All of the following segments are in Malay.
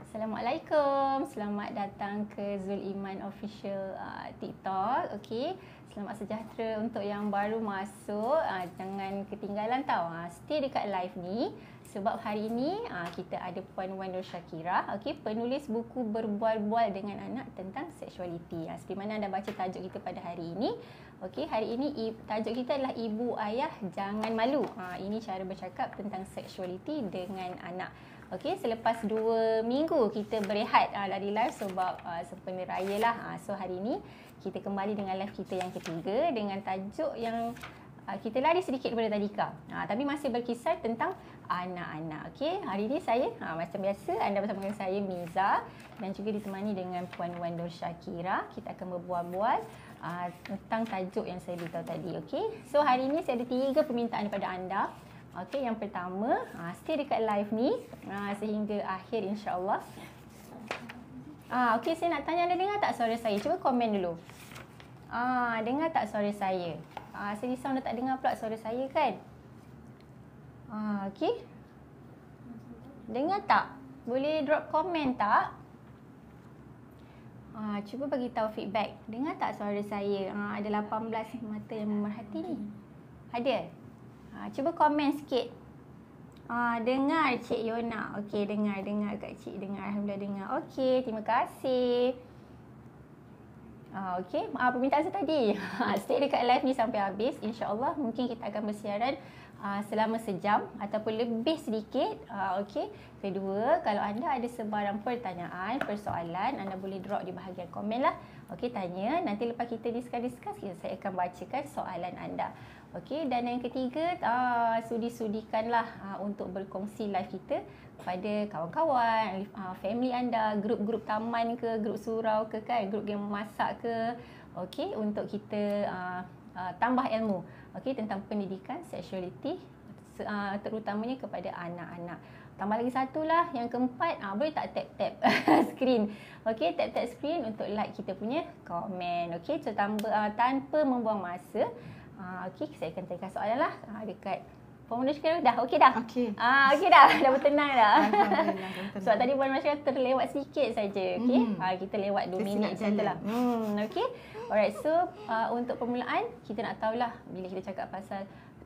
Assalamualaikum, selamat datang ke Zul Iman Official TikTok. Okey, selamat sejahtera untuk yang baru masuk. Jangan ketinggalan tau, stay dekat live ni sebab hari ni kita ada Puan Wan Nur Shakira, okey, penulis buku Berbual-bual dengan Anak tentang seksualiti. Seperti mana anda baca tajuk kita pada hari ini. Okey, hari ini tajuk kita adalah Ibu Ayah Jangan Malu. Ini cara bercakap tentang seksualiti dengan anak. Okey, selepas 2 minggu kita berehat dari live sebab sempena raya lah. So hari ini kita kembali dengan live kita yang ketiga dengan tajuk yang kita lari sedikit daripada tadika. Tapi masih berkisar tentang anak-anak. Okey, hari ini saya macam biasa anda bersama dengan saya Miza dan juga ditemani dengan Puan Wan Nur Shakira. Kita akan berbual-bual tentang tajuk yang saya beritahu tadi. Okey, so hari ini saya ada 3 permintaan daripada anda. Okey, yang pertama, stay dekat live ni sehingga akhir insya-Allah. Okey, saya nak tanya anda dengar tak suara saya? Cuba komen dulu. Dengar tak suara saya? Saya risau anda tak dengar pula suara saya kan? Okey. Dengar tak? Boleh drop komen tak? Cuba bagi tahu feedback. Dengar tak suara saya? Ada 18 mata yang memerhati ni. Ada? Cuba komen sikit. Dengar Cik Yona. Okey, dengar Kak Cik. Dengar, alhamdulillah dengar. Okey, terima kasih. Okey, permintaan saya tadi. Stay dekat live ni sampai habis. InsyaAllah mungkin kita akan bersiaran selama sejam ataupun lebih sedikit. Okey. Kedua, kalau anda ada sebarang pertanyaan, persoalan, anda boleh drop di bahagian komen lah. Okey, tanya. Nanti lepas kita discuss, saya akan bacakan soalan anda. Okey, dan yang ketiga, sudi-sudikanlah untuk berkongsi live kita pada kawan-kawan, family anda, grup-grup taman ke, grup surau ke kan, grup yang memasak ke. Okey, untuk kita tambah ilmu, okey, tentang pendidikan seksualiti terutamanya kepada anak-anak. Tambah lagi satu lah, yang keempat, boleh tak tap-tap screen. Okey, tap-tap screen untuk like kita punya komen. Okey, so tanpa membuang masa, okey, saya akan tanyakan soalan lah dekat Puan Wan Shakira. Dah okey dah? Okey. Okey dah bertenang dah. Alhamdulillah. Sebab tadi Puan Wan Shakira terlewat sedikit saja. Okey, kita lewat 2 minit macam tu lah. Okey. Alright, so untuk permulaan kita nak tahulah bila kita cakap pasal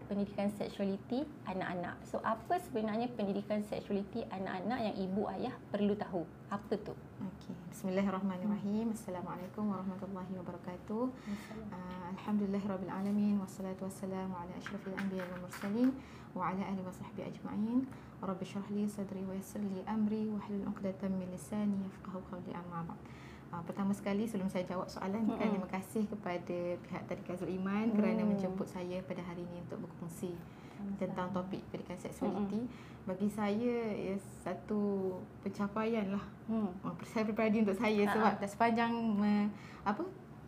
pendidikan seksualiti anak-anak. So apa sebenarnya pendidikan seksualiti anak-anak yang ibu ayah perlu tahu? Apa tu? Okey. Bismillahirrahmanirrahim. Assalamualaikum warahmatullahi wabarakatuh. Alhamdulillahirabbil alamin wassalatu wassalamu ala asyrafil anbiya'i wal mursalin wa ala alihi wa sahbihi ajma'in. Rabbi shrah li sadri wa yassir li amri wa hlul 'uqdatam min lisani yafqahu qawli. Amma ba'd. Pertama sekali sebelum saya jawab soalan, terima kasih kepada pihak Tadika Zul Iman kerana menjemput saya pada hari ini untuk berkongsi tentang topik pendidikan seksualiti. Bagi saya satu pencapaian lah. Saya pribadi untuk saya sebab sepanjang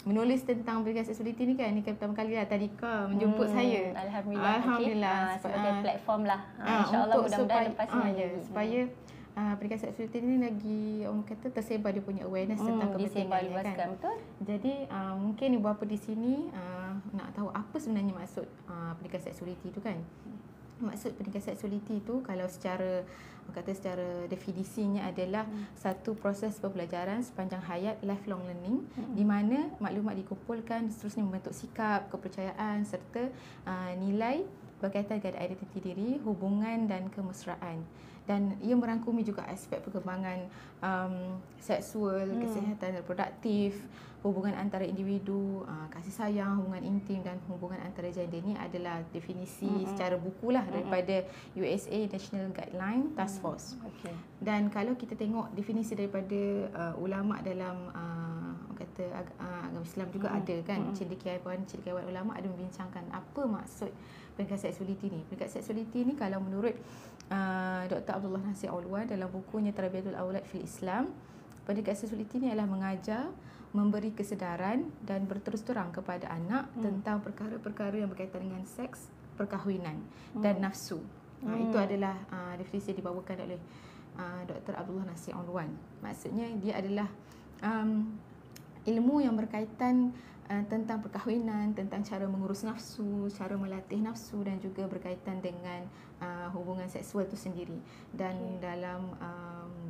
menulis tentang pendidikan seksualiti ni kan, ini pertama kali lah Tadika menjemput saya. Alhamdulillah. Sebagai platform lah. InsyaAllah mudah-mudahan lepas ni lagi. Supaya pendidikan seksualiti ni lagi orang kata tersebar dia punya awareness tentang kepentingannya kan. Betul. Jadi mungkin ibu bapa di sini nak tahu apa sebenarnya maksud pendidikan seksualiti tu kan. Maksud pendidikan seksualiti itu kalau secara definisinya adalah satu proses pembelajaran sepanjang hayat, lifelong learning, di mana maklumat dikumpulkan seterusnya membentuk sikap, kepercayaan serta nilai berkaitan dengan identiti diri, hubungan dan kemesraan. Dan ia merangkumi juga aspek perkembangan seksual, kesihatan reproduktif, hubungan antara individu, kasih sayang, hubungan intim dan hubungan antara gender. Ini adalah definisi secara buku lah daripada USA National Guideline Task Force. Dan kalau kita tengok definisi daripada ulama dalam agama Islam juga ada kan, cendekiawan ulama ada membincangkan apa maksud pendidikan seksualiti ni. Pendidikan seksualiti ni kalau menurut Dr. Abdullah Nasir Alwan dalam bukunya Tarbiyatul Aulad fil Islam, pendidikan seksualiti ni adalah mengajar, memberi kesedaran dan berterus terang kepada anak tentang perkara-perkara yang berkaitan dengan seks, perkahwinan dan nafsu. Itu adalah definisi yang dibawakan oleh Dr. Abdullah Nasir Alwan. Maksudnya dia adalah ilmu yang berkaitan tentang perkahwinan, tentang cara mengurus nafsu, cara melatih nafsu dan juga berkaitan dengan hubungan seksual itu sendiri. Dan dalam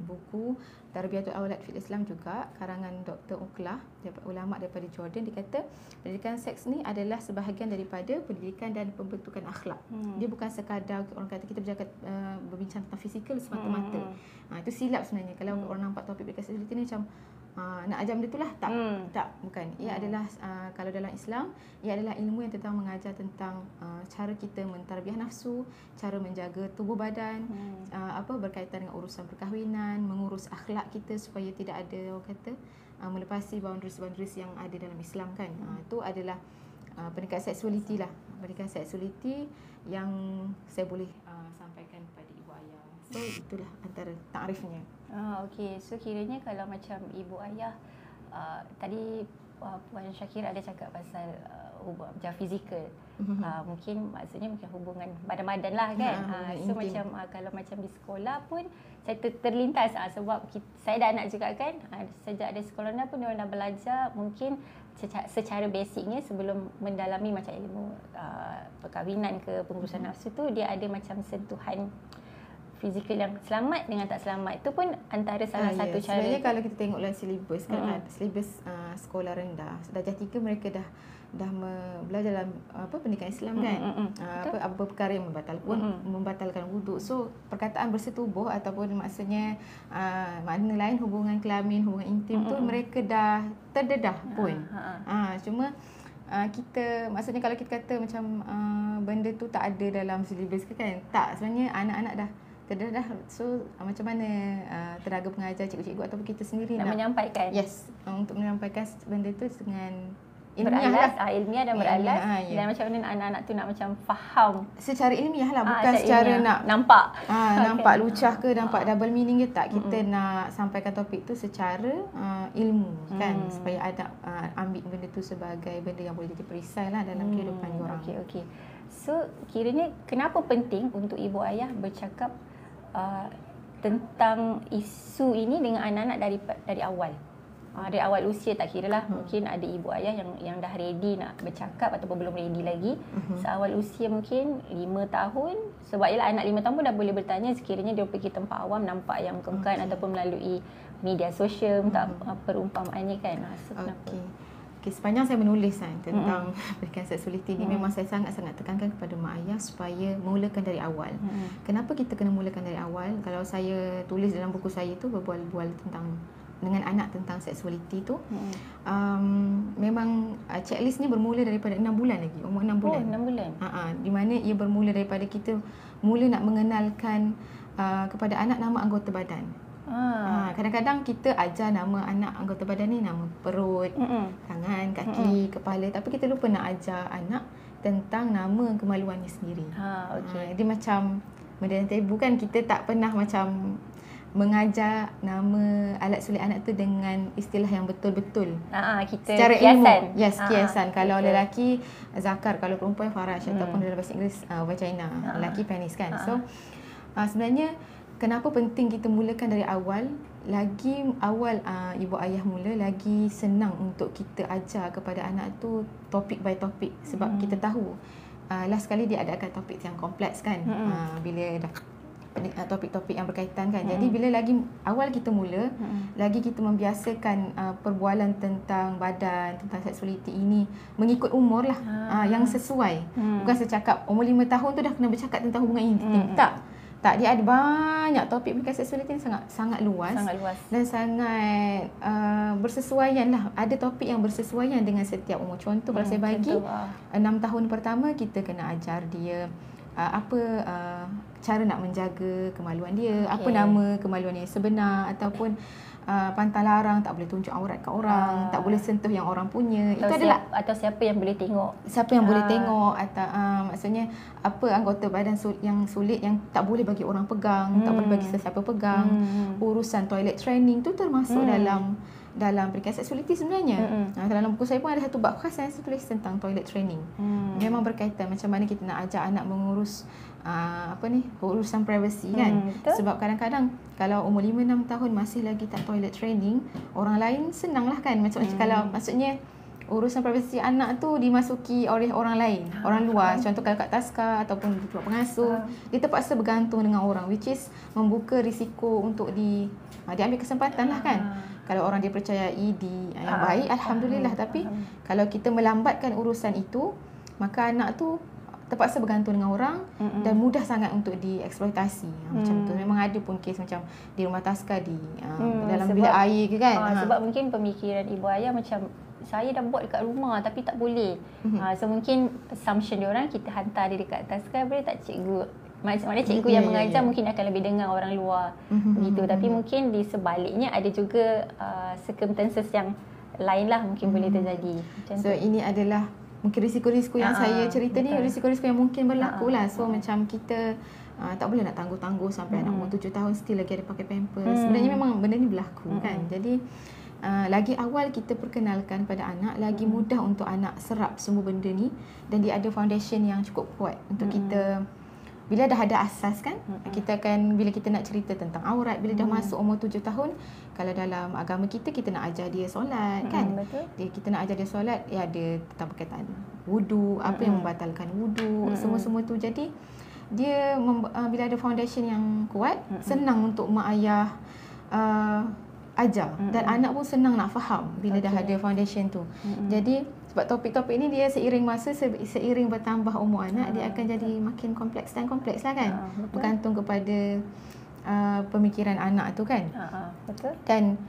buku Tarbiyatul Awlad fil Islam juga, karangan Dr. Uqlah, ulama daripada Jordan, dia kata pendidikan seks ni adalah sebahagian daripada pendidikan dan pembentukan akhlak. Dia bukan sekadar orang kata kita berbincang tentang fizikal semata-mata. Itu silap sebenarnya. Kalau orang nampak topik pendidikan seks ni macam nak ajar benda itulah, tak, bukan. Ia adalah kalau dalam Islam, ia adalah ilmu yang tentang mengajar tentang cara kita mentarbiah nafsu, cara menjaga tubuh badan, berkaitan dengan urusan perkahwinan, mengurus akhlak kita supaya tidak ada orang kata melepasi boundaries yang ada dalam Islam kan. Itu adalah pendidikan seksualiti lah. Pendidikan seksualiti yang saya boleh sampaikan kepada ibu ayah. So itulah antara takrifnya. Okey, so kiranya kalau macam ibu ayah tadi Puan Syakira ada cakap pasal macam fizikal. Mungkin maksudnya mungkin hubungan badan-badan lah kan. So macam kalau macam di sekolah pun saya terlintas sebab saya dah anak juga kan. Sejak dari sekolah pun dia orang dah belajar mungkin secara basicnya sebelum mendalami macam ilmu perkahwinan ke pengurusan nafsu tu, dia ada macam sentuhan fizikal yang selamat dengan tak selamat. Itu pun antara salah satu cara. Sebenarnya kalau kita tengok dalam silibus kan, silibus sekolah rendah, darjah 3 mereka dah belajar dalam pendidikan Islam kan. Apa perkara yang membatalkan wuduk. So perkataan bersetubuh ataupun maksudnya makna lain hubungan kelamin, hubungan intim tu mereka dah terdedah pun. Cuma kita maksudnya kalau kita kata macam benda tu tak ada dalam silibus kan, tak, sebenarnya anak-anak dah terdedah. So macam mana tenaga pengajar, cikgu-cikgu ataupun kita sendiri nak menyampaikan. Yes, untuk menyampaikan benda tu dengan ilmiah lah. Ilmiah dan beralas. Dan macam mana anak-anak tu nak macam faham secara ilmiah lah, bukan secara ilmiah. Nak nampak nampak lucah ke, nampak double meaning ke, tak. Kita nak sampaikan topik tu secara ilmu kan, supaya ada ambil benda tu sebagai benda yang boleh jadi perisai lah dalam kehidupan orang. Okey. So kiranya kenapa penting untuk ibu ayah bercakap tentang isu ini dengan anak-anak dari awal? Dari awal usia, tak kira lah. Mungkin ada ibu ayah yang dah ready nak bercakap ataupun belum ready lagi. Seawal usia mungkin 5 tahun. Sebab ialah anak 5 tahun pun dah boleh bertanya sekiranya dia pergi tempat awam nampak yang bukan ataupun melalui media sosial, tak perumpamaannya kan. So Okey, sepanjang saya menulis tentang pendidikan seksualiti ni, memang saya sangat-sangat tekankan kepada mak ayah supaya mulakan dari awal. Kenapa kita kena mulakan dari awal? Kalau saya tulis dalam buku saya tu berbual-bual tentang dengan anak tentang seksualiti tu, memang checklist ni bermula daripada 6 bulan lagi, umur 6 bulan. 6 bulan. Di mana ia bermula daripada kita mula nak mengenalkan kepada anak nama anggota badan. Kadang-kadang kita ajar nama anak anggota badan ni, nama perut, tangan, kaki, kepala, tapi kita lupa nak ajar anak tentang nama kemaluannya sendiri. Dia macam benda yang tabu kan, kita tak pernah macam mengajar nama alat sulit anak tu dengan istilah yang betul-betul. Kita secara kiasan. Ilmu. Yes, kiasan. Kalau lelaki zakar, kalau perempuan faraj, ataupun dalam bahasa Inggeris vagina, lelaki penis kan. So sebenarnya kenapa penting kita mulakan dari awal? Lagi awal ibu ayah mula, lagi senang untuk kita ajar kepada anak tu topik by topik. Sebab kita tahu last kali dia adakan topik yang kompleks kan, bila dah topik-topik yang berkaitan kan. Jadi bila lagi awal kita mula, lagi kita membiasakan perbualan tentang badan, tentang seksualiti ini mengikut umur lah, yang sesuai. Bukan secakap umur 5 tahun tu dah kena bercakap tentang hubungan intim. Tak, dia ada banyak topik pendidikan seksualiti yang sangat luas dan sangat bersesuaian lah. Ada topik yang bersesuaian dengan setiap umur. Contoh kalau saya bagi 6 tahun pertama, kita kena ajar dia cara nak menjaga kemaluan dia, apa nama kemaluan dia sebenar, ataupun pantang larang, tak boleh tunjuk aurat kat orang, tak boleh sentuh yang orang punya. Itu adalah atau siapa yang boleh tengok. Siapa yang boleh tengok, atau maksudnya apa anggota badan yang sulit yang tak boleh bagi orang pegang, tak boleh bagi sesiapa pegang. Urusan toilet training tu termasuk dalam pendidikan seksualiti sebenarnya. Dalam buku saya pun ada satu bab khas yang saya tulis tentang toilet training. Memang berkaitan macam mana kita nak ajar anak mengurus urusan privacy kan. Sebab kadang-kadang kalau umur 5-6 tahun masih lagi tak toilet training, orang lain senang lah kan. Macam kalau maksudnya urusan privasi anak tu dimasuki oleh orang lain, orang luar. Contoh kalau kat taska ataupun tempat pengasuh, dia terpaksa bergantung dengan orang, which is membuka risiko untuk dia ambil kesempatan lah kan. Kalau orang dia percayai yang baik, alhamdulillah. Tapi kalau kita melambatkan urusan itu, maka anak tu terpaksa bergantung dengan orang dan mudah sangat untuk dieksploitasi. Macam tu. Memang ada pun kes macam di rumah taska dalam bilik air ke kan. Sebab mungkin pemikiran ibu ayah macam saya dah buat dekat rumah tapi tak boleh. So mungkin assumption dia orang, kita hantar dia dekat taska, boleh tak cikgu? Maknanya cikgu yang mengajar mungkin akan lebih dengar orang luar begitu. Tapi mungkin di sebaliknya ada juga circumstances yang lain lah mungkin boleh terjadi. Macam so ini adalah mungkin risiko-risiko yang saya cerita ni, risiko-risiko yang mungkin berlaku lah. So macam kita tak boleh nak tangguh-tangguh sampai anak umur 7 tahun still lagi ada pakai pampers. Sebenarnya memang benda ni berlaku kan. Jadi lagi awal kita perkenalkan pada anak, lagi mudah untuk anak serap semua benda ni, dan dia ada foundation yang cukup kuat untuk kita. Bila dah ada asas kan, kita akan, bila kita nak cerita tentang aurat, bila dah masuk umur 7 tahun, kalau dalam agama kita nak ajar dia solat kan. Kita nak ajar dia solat, ada tentang berkaitan wudu, apa yang membatalkan wudu, semua-semua tu. Jadi dia bila ada foundation yang kuat, senang untuk mak ayah ajar, dan anak pun senang nak faham bila dah ada foundation tu. Jadi sebab topik-topik ni dia seiring masa, seiring bertambah umur anak, dia akan jadi makin kompleks dan kompleks lah kan. Bergantung kepada pemikiran anak tu kan. Betul. Dan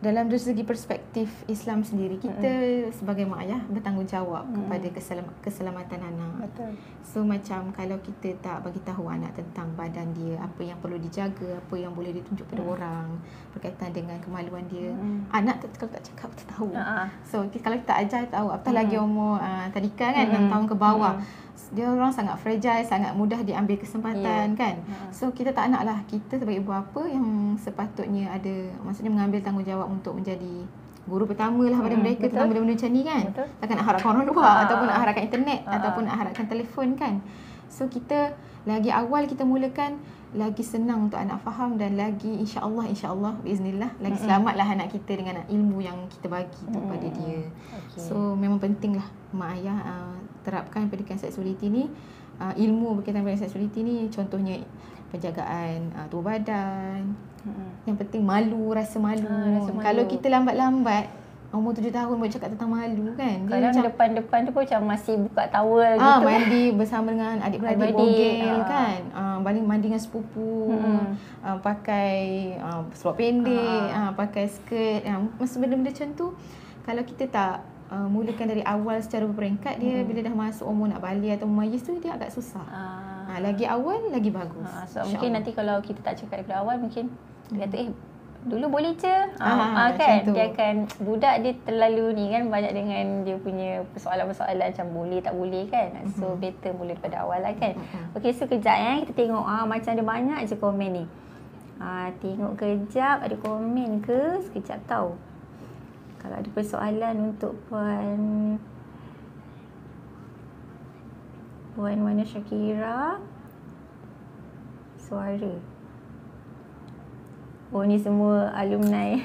dalam segi perspektif Islam sendiri, kita sebagai mak ayah bertanggungjawab kepada keselamatan anak. Betul. So macam kalau kita tak bagi tahu anak tentang badan dia, apa yang perlu dijaga, apa yang boleh ditunjuk pada orang berkaitan dengan kemaluan dia, anak kalau tak cakap tak tahu. So kalau kita ajar tahu, apatah lagi umur tadika kan, 6 tahun ke bawah. Dia orang sangat fragile, sangat mudah diambil kesempatan kan. So kita tak nak lah, kita sebagai ibu bapa yang sepatutnya ada, maksudnya mengambil tanggungjawab untuk menjadi guru pertama lah pada mereka tentang benda-benda macam ni kan. Takkan nak harapkan orang luar ataupun nak harapkan internet ataupun nak harapkan telefon kan. So kita lagi awal kita mulakan, lagi senang untuk anak faham, dan lagi insya-Allah biiznillah lagi selamatlah anak kita dengan ilmu yang kita bagi kepada dia. So memang pentinglah mak ayah terapkan pendidikan seksualiti ni, ilmu berkaitan dengan seksualiti ni, contohnya penjagaan tubuh badan. Yang penting rasa malu. Kalau kita lambat-lambat umur 7 tahun boleh cakap tentang malu kan. Kadang macam depan-depan tu pun macam masih buka towel gitu. Mandi bersama dengan adik-beradik bogel kan. Mandi dengan sepupu. Pakai seluar pendek, pakai skirt. Masa benda-benda macam tu, kalau kita tak mulakan dari awal secara berperingkat, dia bila dah masuk umur nak balik atau memayis tu, dia agak susah. Lagi awal lagi bagus. So mungkin nanti kalau kita tak cakap daripada awal, mungkin dia kata dulu boleh je kan. Dia akan, budak dia terlalu ni kan, banyak dengan dia punya persoalan-persoalan macam boleh tak boleh kan. So better mula pada awal lah kan. Okey, so kejap kita tengok macam ada banyak je komen ni. Tengok kejap ada komen ke, sekejap tahu. Kalau ada persoalan untuk Puan Wana Syakira, suara. Oh, ni semua alumni.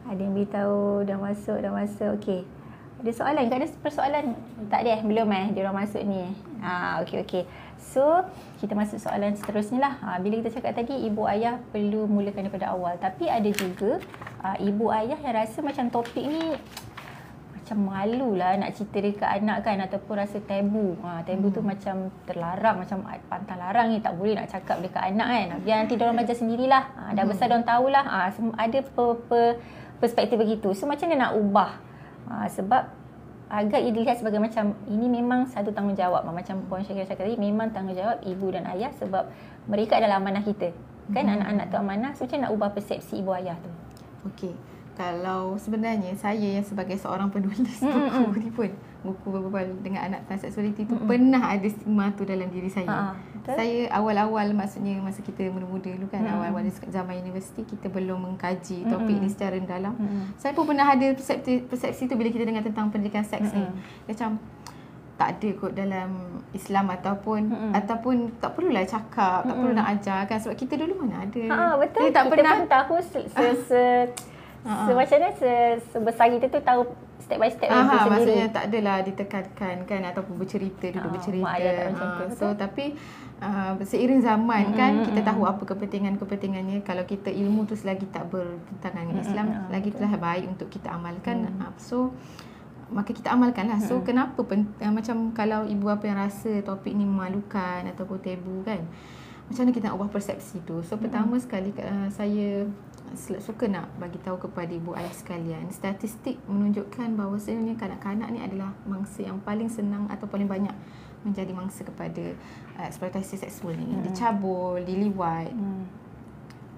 Ada yang beritahu dah masuk. Okey. Ada soalan? Tak ada persoalan? Tak ada belum dia orang masuk ni. Okey. So, kita masuk soalan seterusnya lah. Bila kita cakap tadi, ibu ayah perlu mulakan daripada awal. Tapi ada juga ibu ayah yang rasa macam topik ni macam malu lah nak cerita dekat anak kan, ataupun rasa tabu. Tabu tu macam terlarang, macam pantang larang ni, tak boleh nak cakap dekat anak kan. Biar nanti diorang belajar sendirilah. Dah besar diorang tahulah. Ada perspektif begitu. So macam mana nak ubah? Sebab agak dilihat sebagai macam ini memang satu tanggungjawab. Macam Puan Syakira cakap tadi, memang tanggungjawab ibu dan ayah sebab mereka adalah amanah kita. Kan anak-anak tu amanah. So macam nak ubah persepsi ibu ayah tu? Okey. Kalau sebenarnya saya yang sebagai seorang penulis buku berbual dengan anak tentang seksualiti tu, pernah ada stigma tu dalam diri saya. Saya awal-awal, maksudnya masa kita muda-muda dulu kan, awal-awal zaman universiti, kita belum mengkaji topik ni secara dalam. Saya pun pernah ada persepsi tu bila kita dengar tentang pendidikan seks ni. Macam tak ada kot dalam Islam ataupun tak perlulah cakap, tak perlu nak ajar kan, sebab kita dulu mana ada. Betul. Kita tak pernah pun tahu So macam mana sebesar kita tu tahu step by step itu sendiri? Maksudnya tak adalah ditekankan kan ataupun bercerita, duduk bercerita. Mak ayah tak macam tu. So tapi seiring zaman kan kita tahu apa kepentingannya. Kalau kita ilmu tu selagi tak bertentangan dengan Islam, lagi telah baik untuk kita amalkan. So maka kita amalkanlah. So kenapa macam kalau ibu bapa yang rasa topik ni memalukan ataupun tabu kan, macam mana kita nak ubah persepsi tu? So pertama sekali saya suka nak bagi tahu kepada ibu ayah sekalian, statistik menunjukkan bahawa sebenarnya kanak-kanak ni adalah mangsa yang paling senang atau paling banyak menjadi mangsa kepada eksploitasi seksual ni. Dicabul, diliwat,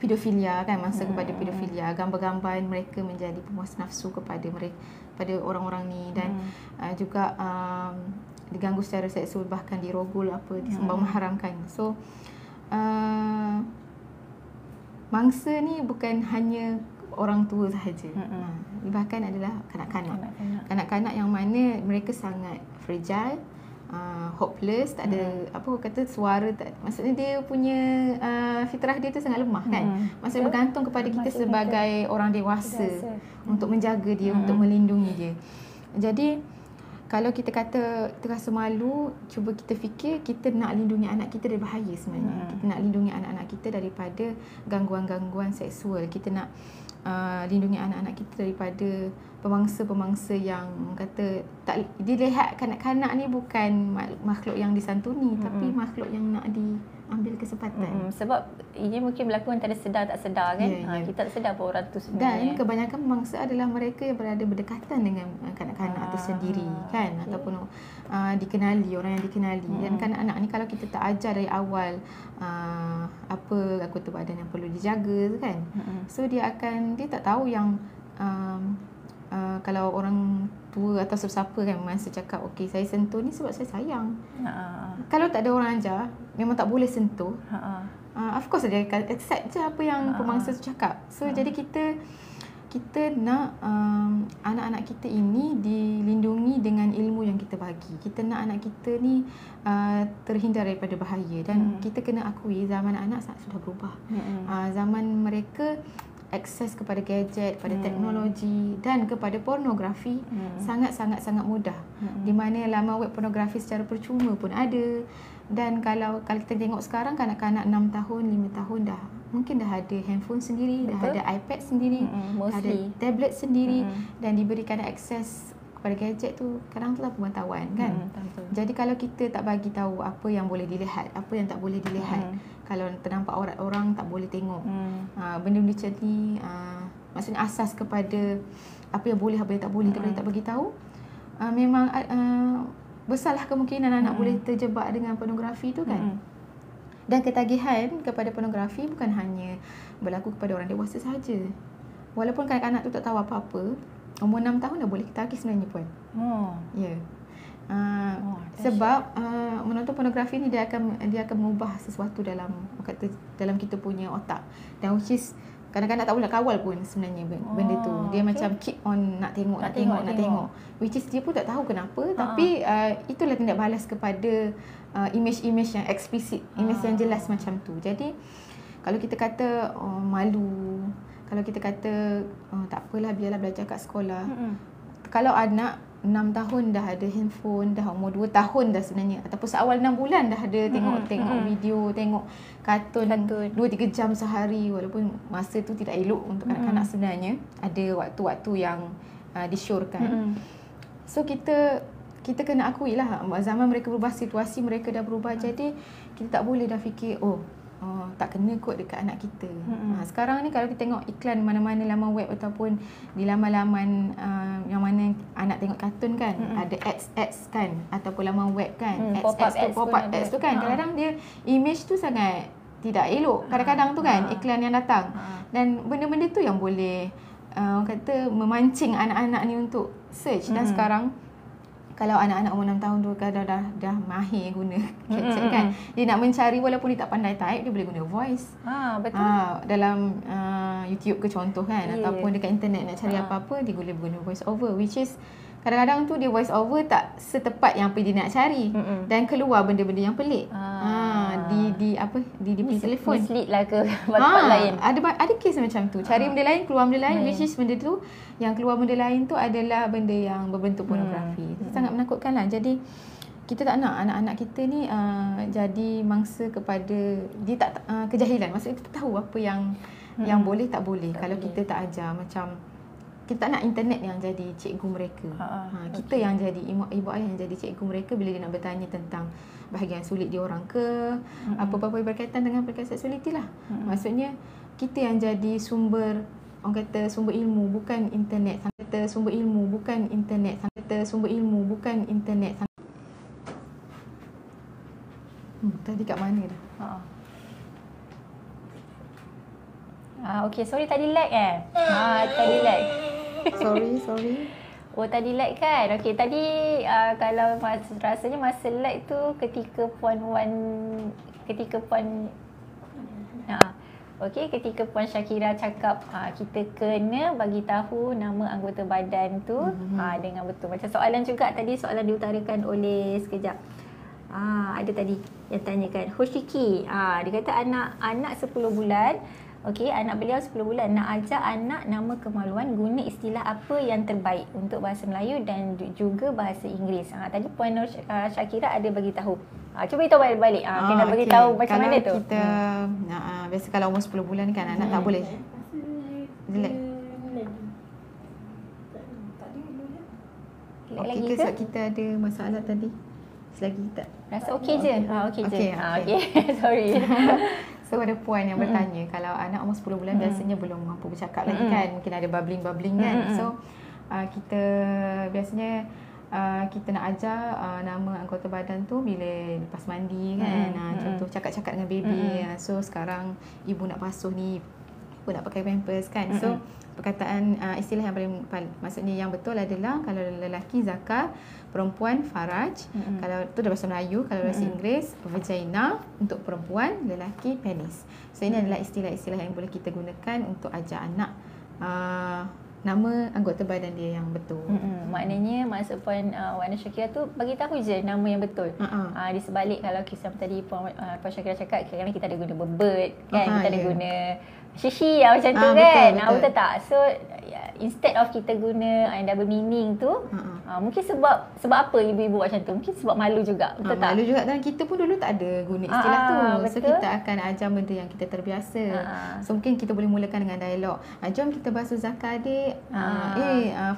pedofilia kan, mangsa kepada pedofilia, gambar-gambar mereka menjadi pemuas nafsu kepada mereka, pada orang-orang ni, dan juga diganggu secara seksual, bahkan dirogol disembah mengharamkan. So mangsa ni bukan hanya orang tua sahaja. Bahkan adalah kanak-kanak yang mana mereka sangat fragile, hopeless, tak ada suara, maksudnya dia punya fitrah dia tu sangat lemah kan. Maksudnya bergantung kepada kita sebagai orang dewasa untuk menjaga dia, untuk melindungi dia. Jadi kalau kita kata terasa malu, cuba kita fikir kita nak lindungi anak kita dari bahaya sebenarnya. Kita nak lindungi anak-anak kita daripada gangguan-gangguan seksual. Kita nak lindungi anak-anak kita daripada pemangsa-pemangsa yang kata tak dilihat kanak-kanak ni bukan makhluk yang disantuni, tapi makhluk yang nak diambil kesempatan. Sebab ini mungkin berlaku antara sedar tak sedar kan. Kita tak sedar pun orang tu sebenarnya. Dan kebanyakan pemangsa adalah mereka yang berada berdekatan dengan kanak-kanak tu sendiri kan, ataupun dikenali, orang yang dikenali. Dan kanak-kanak ni kalau kita tak ajar dari awal apa anggota badan yang perlu dijaga kan, so dia tak tahu yang kalau orang tua atau sesiapa kan masa cakap okey saya sentuh ni sebab saya sayang. Kalau tak ada orang ajar, memang tak boleh sentuh. Of course dia akan accept je apa yang pemangsa tu cakap. So jadi kita nak anak-anak kita ini dilindungi dengan ilmu yang kita bagi. Kita nak anak kita ni terhindar daripada bahaya. Dan kita kena akui zaman anak sudah berubah. Zaman mereka akses kepada gadget, kepada teknologi dan kepada pornografi sangat mudah. Di mana laman web pornografi secara percuma pun ada. Dan kalau kita tengok sekarang kanak-kanak 6 tahun, 5 tahun mungkin dah ada handphone sendiri, dah ada iPad sendiri, ada tablet sendiri, dan diberikan akses kepada gadget tu kadang tu lah pemantauan kan. Jadi kalau kita tak bagi tahu apa yang boleh dilihat, apa yang tak boleh dilihat, kalau ternampak aurat orang tak boleh tengok, benda-benda macam ni, maksudnya asas kepada apa yang boleh, apa yang tak boleh, kita tak bagi tahu, memang besarlah kemungkinan anak boleh terjebak dengan pornografi tu kan. Dan ketagihan kepada pornografi bukan hanya berlaku kepada orang dewasa sahaja. Walaupun kanak-kanak tu tak tahu apa-apa, umur 6 tahun dah boleh ketagih sebenarnya pun. Sebab menonton pornografi ni dia akan mengubah sesuatu dalam kita punya otak. Dan which is kadang-kadang tak boleh kawal pun sebenarnya benda tu. Dia macam keep on nak tengok. Which is dia pun tak tahu kenapa, tapi itulah tindak balas kepada image-image yang eksplisit, image yang jelas macam tu. Jadi kalau kita kata malu, kalau kita kata tak apalah biarlah belajar kat sekolah. Kalau anak 6 tahun dah ada handphone, dah umur 2 tahun dah sebenarnya, ataupun seawal 6 bulan dah ada tengok video, tengok kartun 2-3 jam sehari, walaupun masa tu tidak elok untuk kanak-kanak sebenarnya, ada waktu-waktu yang disyorkan. So kita kena akui lah zaman mereka berubah, situasi mereka dah berubah. Jadi kita tak boleh dah fikir tak kena kot dekat anak kita. Sekarang ni kalau kita tengok iklan mana-mana laman web ataupun di laman-laman yang mana anak tengok kartun kan, ada ads kan, ataupun laman web kan, pop-up ads tu kan, kadang-kadang dia image tu sangat tidak elok kadang-kadang tu kan, iklan yang datang. Dan benda-benda tu yang boleh kata memancing anak-anak ni untuk search. Dan sekarang kalau anak-anak umur 6 tahun tu kadang dah mahir guna CapCut kan. Dia nak mencari walaupun dia tak pandai type, dia boleh guna voice. Betul. Dalam YouTube ke contoh kan, ataupun dekat internet nak cari apa-apa, dia boleh guna voice over, which is kadang-kadang tu dia voice over tak setepat yang apa dia nak cari, dan keluar benda-benda yang pelik. di telefon. Mislead lah ke tempat lain. Ada kes macam tu. Cari benda lain, keluar benda lain, which is benda tu yang keluar benda lain tu adalah benda yang berbentuk pornografi. Sangat menakutkan lah. Jadi kita tak nak anak-anak kita ni jadi mangsa kepada dia tak kejahilan. Maksudnya kita tahu apa yang boleh tak boleh. Kalau kita tak ajar, macam kita tak nak internet yang jadi cikgu mereka. Kita yang jadi ibu ayah yang jadi cikgu mereka bila dia nak bertanya tentang bahagian sulit dia orang ke apa-apa berkaitan dengan perkara seksualiti lah. Maksudnya kita yang jadi sumber, orang kata sumber ilmu bukan internet. Sumber ilmu bukan internet. Sumber ilmu bukan internet. Tadi kat mana dah? Okey, sorry tadi lag tadi lag. Sorry. Oh, tadi lag kan? Okey, tadi kalau rasanya masa lag tu ketika Puan Puan Syakira cakap kita kena bagi tahu nama anggota badan tu dengan betul. Macam soalan juga tadi, soalan diutarakan oleh sekejap. Ada tadi yang tanyakan Hoshiki, dia kata anak 10 bulan. Okey, anak beliau 10 bulan nak ajar anak nama kemaluan, guna istilah apa yang terbaik untuk bahasa Melayu dan juga bahasa Inggeris. Tadi Puan Syakira ada bagi tahu. Cuba beritahu balik. Kena bagi tahu macam kalau mana tu. Kita biasa kalau umur 10 bulan kan anak tak boleh. Jelek. Okey, sebab kita ada masalah tadi. Selagi tak rasa okey je. Okey je. Okey. Sorry. So ada puan yang bertanya, kalau anak umur 10 bulan biasanya belum mampu bercakap lagi kan, mungkin ada bubbling kan. So kita biasanya kita nak ajar nama anggota badan tu bila lepas mandi kan. Contoh cakap-cakap dengan baby. So sekarang ibu nak basuh ni, ibu nak pakai pampers kan. So perkataan istilah yang paling maksudnya yang betul adalah kalau lelaki zakar, perempuan faraj. Kalau tu dah bahasa Melayu, kalau bahasa Inggeris vagina untuk perempuan, lelaki penis. So ini adalah istilah-istilah yang boleh kita gunakan untuk ajar anak nama anggota badan dia yang betul. Maknanya maksud Puan Wana Syakira tu bagi tahu je nama yang betul. Di sebalik kalau kisah tadi Puan Syakira cakap, kadang-kadang kita ada guna bird kan, kita ada guna shishi macam tu kan. Betul tak? So instead of kita guna double meaning tu, mungkin sebab apa ibu-ibu macam tu? Mungkin sebab malu juga. Betul tak? Malu juga, dan kita pun dulu tak ada guna istilah tu. Betul. So kita akan ajar benda yang kita terbiasa. So mungkin kita boleh mulakan dengan dialog. Jom kita basuh Zakar adik.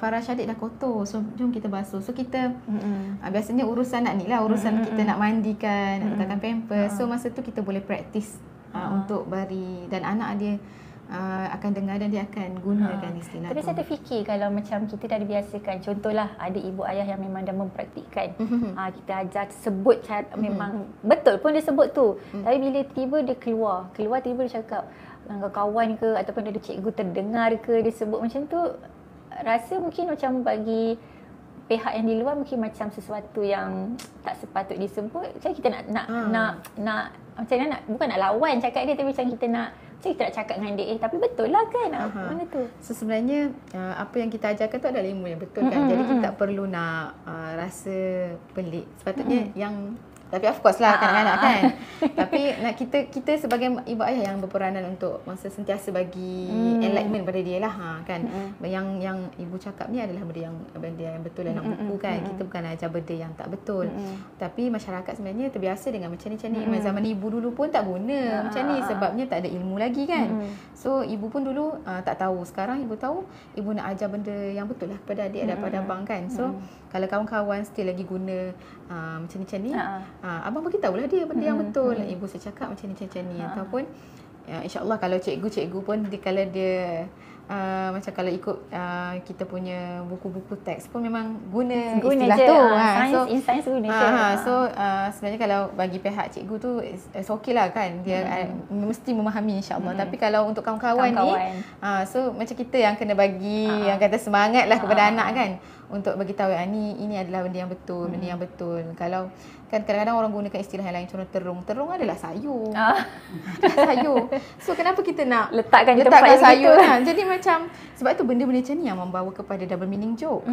Farash adik dah kotor. So jom kita basuh. So kita biasanya urusan nak ni lah, urusan kita nak mandikan, nak letakkan pampers. So masa tu kita boleh praktis untuk bari, dan anak dia akan dengar dan dia akan gunakan istilah Tapi tu. saya terfikir kalau macam kita dah dibiasakan, contohlah ada ibu ayah yang memang dah mempraktikkan, kita ajar sebut cara, memang betul pun dia sebut tu, tapi bila tiba dia keluar tiba dia cakap dengan kawan ke ataupun ada cikgu terdengar ke dia sebut macam tu, rasa mungkin macam bagi pihak yang di luar mungkin macam sesuatu yang tak sepatut disebut. Macam kita nak macam mana bukan nak lawan cakap dia, tapi macam kita nak cakap dengan dia, tapi betul lah kan. Mana tu? So sebenarnya apa yang kita ajarkan tu adalah ilmu yang betul kan. Jadi kita tak perlu nak rasa pelik. Sepatutnya yang, tapi of course lah kanak-kanak kan. Tapi nak kita sebagai ibu ayah yang berperanan untuk masa sentiasa bagi enlightenment pada dia lah kan. Yang ibu cakap ni adalah benda yang betul dalam buku kan. Kita bukan ajar benda yang tak betul. Tapi masyarakat sebenarnya terbiasa dengan macam ni. Zaman ibu dulu pun tak guna macam ni sebabnya tak ada ilmu lagi kan. So ibu pun dulu tak tahu. Sekarang ibu tahu, ibu nak ajar benda yang betul lah kepada adik daripada abang kan. So kalau kawan-kawan still lagi guna macam ni, abang beritahulah dia benda yang betul. Ibu saya cakap macam ni. Ataupun insya-Allah kalau cikgu pun kalau dia macam kalau ikut kita punya buku-buku teks pun memang guna istilah je. Tu. Sains guna je. So sebenarnya kalau bagi pihak cikgu tu it's okay lah kan. Dia mesti memahami insya-Allah. Tapi kalau untuk kawan-kawan ni so macam kita yang kena bagi yang kata semangat lah kepada anak kan. untuk bagi tahu ini adalah benda yang betul, benda yang betul. Kalau kan kadang-kadang orang gunakan istilah yang lain, contoh terung. Terung adalah sayur. Sayur. So kenapa kita nak letakkan sayur kan? Jadi macam sebab tu benda-benda macam ni yang membawa kepada double meaning joke.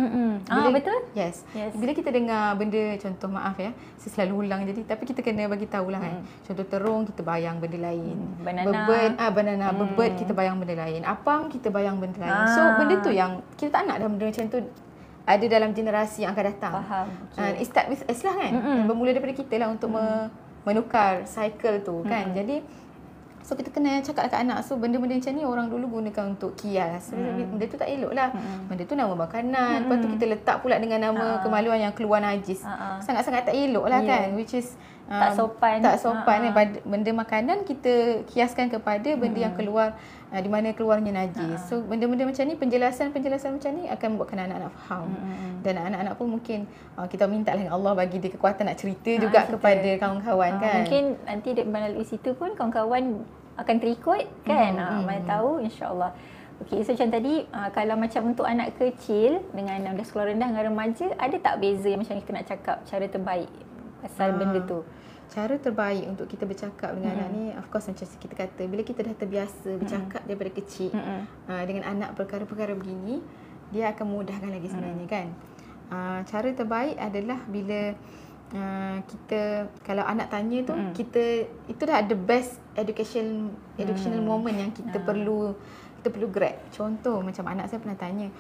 Betul? Yes. Bila kita dengar benda, contoh maaf ya, saya selalu ulang jadi, tapi kita kena bagi tahulah kan. Contoh terung kita bayang benda lain. Banana, bebet kita bayang benda lain. Apam kita bayang benda lain. So benda tu yang kita tak nak benda macam tu ada dalam generasi yang akan datang. Faham. It start with us lah kan. Bermula daripada kita lah untuk menukar cycle tu kan. Jadi so kita kena cakap dekat anak. So benda-benda macam ni orang dulu gunakan untuk kias. So, benda tu tak elok lah. Benda tu nama makanan. Lepas tu kita letak pula dengan nama kemaluan yang keluar najis. Sangat-sangat tak elok lah kan. Which is tak sopan. Benda makanan kita kiaskan kepada benda yang keluar di mana keluarnya najis. So benda-benda macam ni, penjelasan macam ni akan membuatkan anak-anak faham. Dan anak-anak pun mungkin kita minta lah Allah bagi dia kekuatan nak cerita juga kepada kawan-kawan kan. Mungkin nanti melalui situ pun kawan-kawan akan terikut kan. Mana tahu, insya-Allah. Okey, so macam tadi kalau macam untuk anak kecil dengan dah sekolah rendah dengan remaja, ada tak beza yang macam kita nak cakap cara terbaik pasal benda tu? Cara terbaik untuk kita bercakap dengan anak ni, of course macam kita kata, bila kita dah terbiasa bercakap daripada kecil dengan anak perkara-perkara begini, dia akan mudahkan lagi sebenarnya kan. Cara terbaik adalah bila kita, kalau anak tanya tu, kita itu dah the best educational moment yang kita perlu grab. Contoh macam anak saya pernah tanya,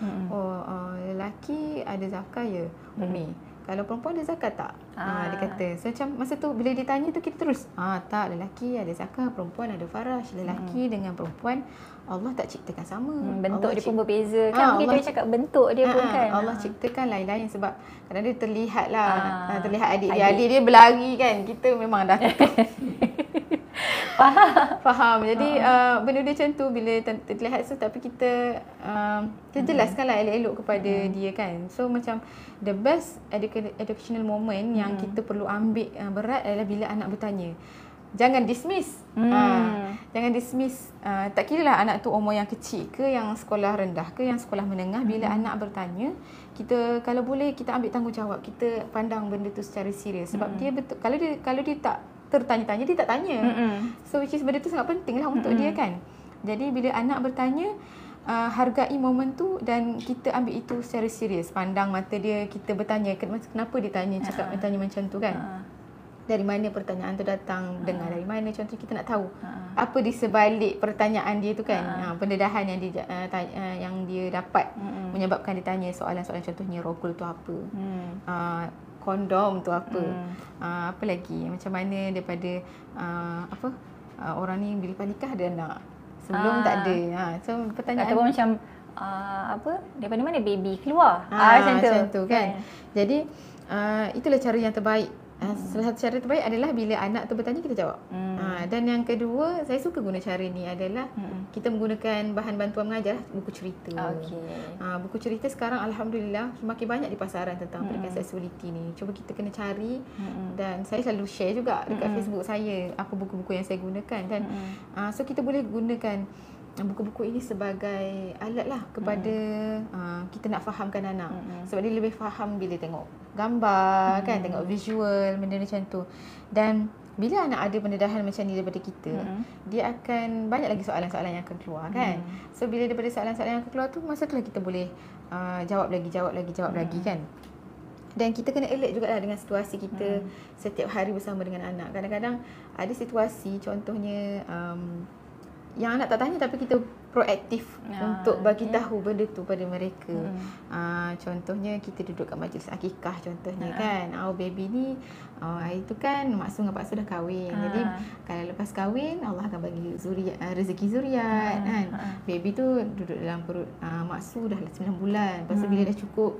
lelaki ada zakat ya Umi? Kalau perempuan ada zakat tak? Dia kata. So macam masa tu bila dia tanya tu kita terus, tak, lelaki ada zakat, perempuan ada faraj. Lelaki dengan perempuan Allah tak ciptakan sama. Bentuk dia pun berbeza kan. Kita cakap bentuk dia pun kan. Allah ciptakan lain-lain sebab kadang dia terlihat lah, terlihat adik dia berlari kan. Kita memang dah faham. Jadi benda dia macam tu bila terlihat tapi kita jelaskanlah elok-elok kepada dia kan. So macam the best educational moment yang kita perlu ambil berat adalah bila anak bertanya. Jangan dismiss. Jangan dismiss. Tak kiralah anak tu umur yang kecil ke, yang sekolah rendah ke, yang sekolah menengah. Bila anak bertanya, kita kalau boleh kita ambil tanggungjawab. Kita pandang benda tu secara serius. Sebab dia betul, kalau dia tak tertanya-tanya, dia tak tanya. So which is benda tu sangat penting lah untuk dia kan. Jadi bila anak bertanya, hargai momen tu dan kita ambil itu secara serius. Pandang mata dia, kita bertanya kenapa dia tanya, cakap tanya macam tu kan. Dari mana pertanyaan tu datang, dengar dari mana, contoh kita nak tahu apa di sebalik pertanyaan dia tu kan. Pendedahan yang dia dapat menyebabkan dia tanya soalan-soalan, contohnya rokul tu apa, kondom tu apa, apa lagi, macam mana daripada orang ni bila nikah ada anak, sebelum tak ada. So pertanyaan ataupun macam daripada mana baby keluar, macam tu kan. Jadi itulah cara yang terbaik. Salah satu cara terbaik adalah bila anak tu bertanya, kita jawab. Dan yang kedua, saya suka guna cara ni adalah kita menggunakan bahan bantuan mengajar, buku cerita. Buku cerita sekarang alhamdulillah semakin banyak di pasaran tentang pendidikan seksualiti ni. Cuba kita kena cari, dan saya selalu share juga dekat Facebook saya apa buku-buku yang saya gunakan. Dan so kita boleh gunakan buku-buku ini sebagai alat lah kepada kita nak fahamkan anak. Sebab dia lebih faham bila tengok gambar kan, tengok visual, benda macam tu. Dan bila anak ada pendedahan macam ni daripada kita, dia akan banyak lagi soalan-soalan yang akan keluar kan. So bila daripada soalan-soalan yang akan keluar tu, masa tu lah kita boleh jawab lagi kan. Dan kita kena alert jugalah dengan situasi kita setiap hari bersama dengan anak. Kadang-kadang ada situasi, contohnya yang anak tak tanya tapi kita proaktif untuk bagi tahu benda tu pada mereka. Contohnya kita duduk kat majlis akikah contohnya kan. Baby ni hari tu kan maksud dengan paksa dah kahwin. Jadi kalau lepas kahwin Allah akan bagi rezeki zuriat kan. Baby tu duduk dalam perut maksud dah 9 bulan. Lepas tu bila dah cukup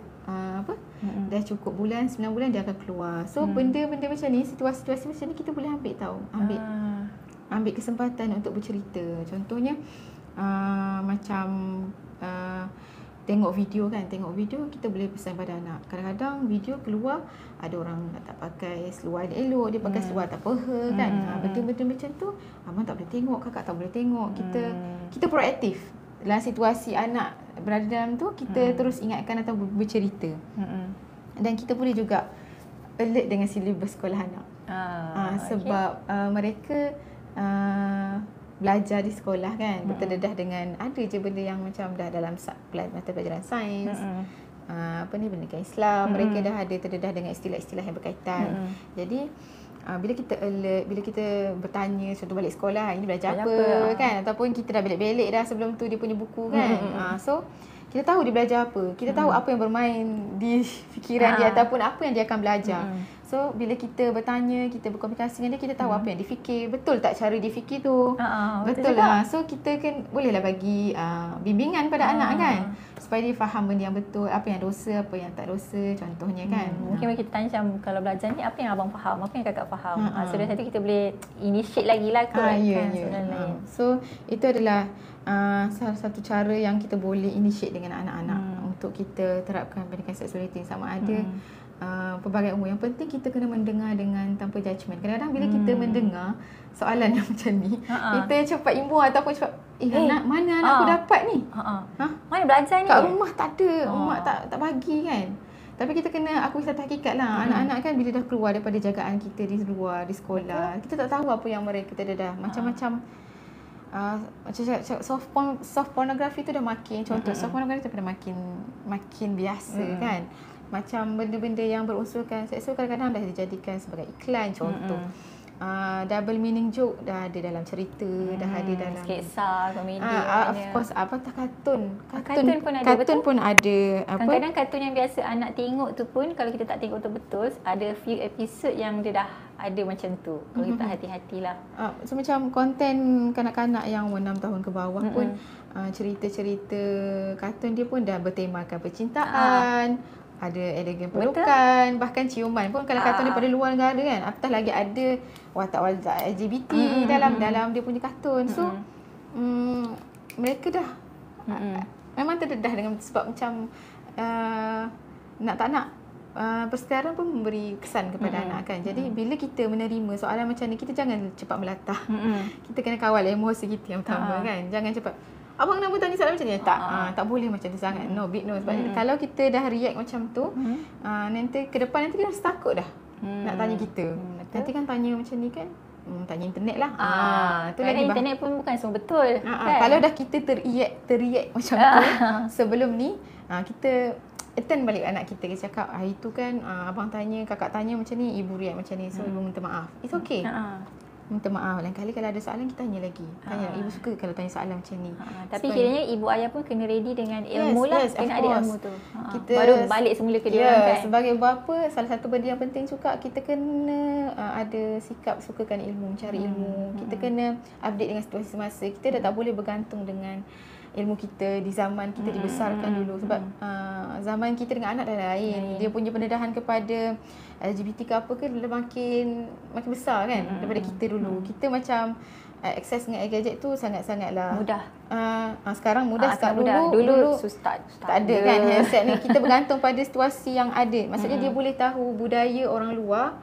dah cukup bulan, 9 bulan dia akan keluar. So benda-benda macam ni, situasi-situasi macam ni kita boleh ambil tahu. Ambil kesempatan untuk bercerita. Contohnya macam tengok video kan. Tengok video kita boleh pesan pada anak. Kadang-kadang video keluar ada orang tak pakai seluar elok, dia pakai seluar tak peha kan. Benda-benda macam tu abang tak boleh tengok, kakak tak boleh tengok. Kita proaktif. dalam situasi anak berada dalam tu, kita terus ingatkan atau bercerita. Dan kita boleh juga alert dengan silibus sekolah anak. Sebab mereka belajar di sekolah kan, berterdedah dengan ada je benda yang macam dah dalam mata pelajaran sains, pendidikan Islam, mereka dah ada terdedah dengan istilah-istilah yang berkaitan. Jadi bila kita alert, bila kita bertanya, contoh balik sekolah, ini belajar apa kan, ataupun kita dah belik-belik dah sebelum tu dia punya buku kan. So kita tahu dia belajar apa, kita tahu apa yang bermain di fikiran dia ataupun apa yang dia akan belajar. So bila kita bertanya, kita berkomunikasi dengan dia, kita tahu apa yang dia fikir, betul tak cara dia fikir tu. Betul lah. So kita kan bolehlah bagi bimbingan pada anak kan, supaya dia faham benda yang betul, apa yang dosa, apa yang tak dosa contohnya kan. Mungkin kita tanya macam, kalau belajar ni apa yang abang faham, apa yang kakak faham. So dari situ kita boleh initiate lagi lah kot kan. So itu adalah salah satu cara yang kita boleh initiate dengan anak-anak untuk kita terapkan pendidikan seksualiti. Sama ada pelbagai umur. Yang penting kita kena mendengar dengan tanpa judgement. Kadang-kadang bila kita mendengar soalan yang macam ni, kita cepat imbau ataupun cepat anak, mana anak aku dapat ni? Mana belajar ni? Kat rumah tak ada, mak tak bagi kan. Tapi kita kena akui satu hakikat lah. Anak-anak kan bila dah keluar daripada jagaan kita di luar, di sekolah, kita tak tahu apa yang mereka terdedah. Macam-macam soft pornography tu dah makin, contoh soft pornography tu dah makin biasa kan. Macam benda-benda yang berunsurkan seksual kadang-kadang dah dijadikan sebagai iklan contoh. Double meaning joke dah ada dalam cerita, dah ada dalam sketsa, komedi. Of course, kartun pun ada. Kartun pun ada. Kadang-kadang kartun yang biasa anak tengok tu pun, kalau kita tak tengok betul-betul, ada few episode yang dia dah ada macam tu. Kalau kita hati-hatilah. So macam konten kanak-kanak yang umur 6 tahun ke bawah pun, cerita-cerita kartun dia pun dah bertemakan percintaan, ada elegan pelukan, bahkan ciuman pun kalau kartun daripada luar negara kan. Apatah lagi ada watak-watak LGBT dalam dia punya kartun. So mereka dah memang terdedah dengan, sebab macam nak tak nak persekitaran pun memberi kesan kepada anak kan. Jadi bila kita menerima soalan macam ni, kita jangan cepat melatah. Kita kena kawal emosi kita yang pertama kan. Jangan cepat, abang kenapa tanya soalan macam ni? Tak boleh macam tu sangat. No, big no. Sebab kalau kita dah react macam tu, nanti ke depan nanti dia rasa takut dah nak tanya kita. Nanti kan tanya macam ni kan, tanya internet lah. Tu lagi internet pun bukan semua betul. Kan? Kalau dah kita teriak macam tu sebelum ni, kita attend balik anak kita. Kita cakap, hari tu kan abang tanya, kakak tanya macam ni, ibu react macam ni. So ibu minta maaf. It's okay. Minta maaf. Lain kali kalau ada soalan, kita tanya lagi. Tanya, ibu suka kalau tanya soalan macam ni. Tapi kiranya ibu ayah pun kena ready dengan ilmu kena ada ilmu tu. Kita baru balik semula ke dia orang kan. Sebagai bapa, salah satu benda yang penting juga, kita kena ada sikap sukakan ilmu, mencari ilmu. Kita kena update dengan situasi semasa. Kita dah tak boleh bergantung dengan ilmu kita di zaman kita dibesarkan dulu. Sebab zaman kita dengan anak dah lain. Dia punya pendedahan kepada LGBT ke apa ke makin besar kan daripada kita dulu. Kita macam akses dengan gadget tu sangat-sangatlah mudah. Sekarang mudah, dulu tak ada kan handset ni. Kita bergantung pada situasi yang ada. Maksudnya dia boleh tahu budaya orang luar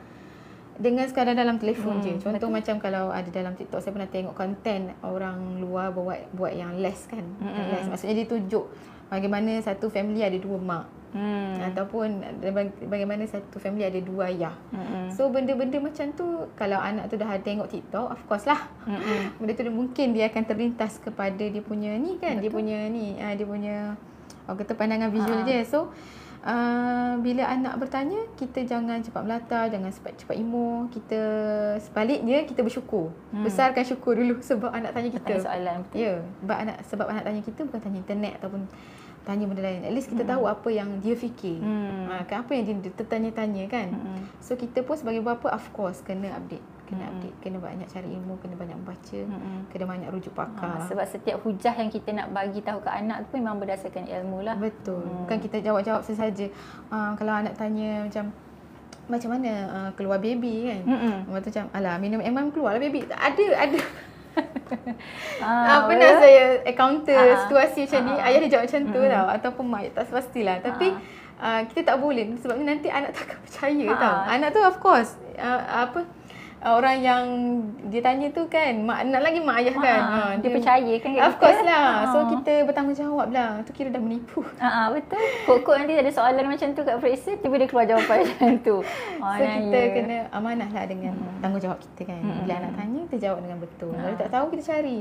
dengan sekadar dalam telefon je. Contoh macam kalau ada dalam TikTok, saya pernah tengok konten orang luar buat yang les kan. Les. Maksudnya dia tunjuk bagaimana satu family ada 2 mak. Ataupun bagaimana satu family ada 2 ayah. So benda-benda macam tu, kalau anak tu dah tengok TikTok, of course lah. Benda tu mungkin dia akan terlintas kepada dia punya ni kan. Betul. Dia punya orang kata pandangan visual je. So bila anak bertanya, kita jangan cepat melata, jangan cepat emo. Kita sebaliknya, kita bersyukur. Besarkan syukur dulu sebab anak tanya kita. Tanya soalan. Ya, sebab anak tanya kita bukan tanya internet ataupun tanya benda lain. At least kita tahu apa yang dia fikir. Apa yang dia tertanya-tanya kan. So kita pun sebagai bapa, of course kena update. Kena banyak cari ilmu, kena banyak membaca, kena banyak rujuk pakar. Sebab setiap hujah yang kita nak bagi tahu ke anak tu memang berdasarkan ilmu lah. Betul. Bukan kita jawab-jawab sesaja. Kalau anak tanya macam mana keluar baby kan. Macam alah, minum MM keluar lah baby. Ada. Pernah saya encounter situasi macam ni. Ayah dia jawab macam tu tau. Ataupun mak, tak sepastilah. Tapi kita tak boleh. Sebab nanti anak tak akan percaya tau. Anak tu of course orang yang dia tanya tu kan, nak lagi mak ayah kan. Dia percaya kan kat Of kita. course lah. So kita bertanggungjawab lah. Tu kira dah menipu. Betul. Kok nanti ada soalan macam tu kat periksa, tiba dia keluar jawapan macam tu. So kita kena amanah lah dengan tanggungjawab kita kan. Bila anak tanya, kita jawab dengan betul. Kalau tak tahu, kita cari.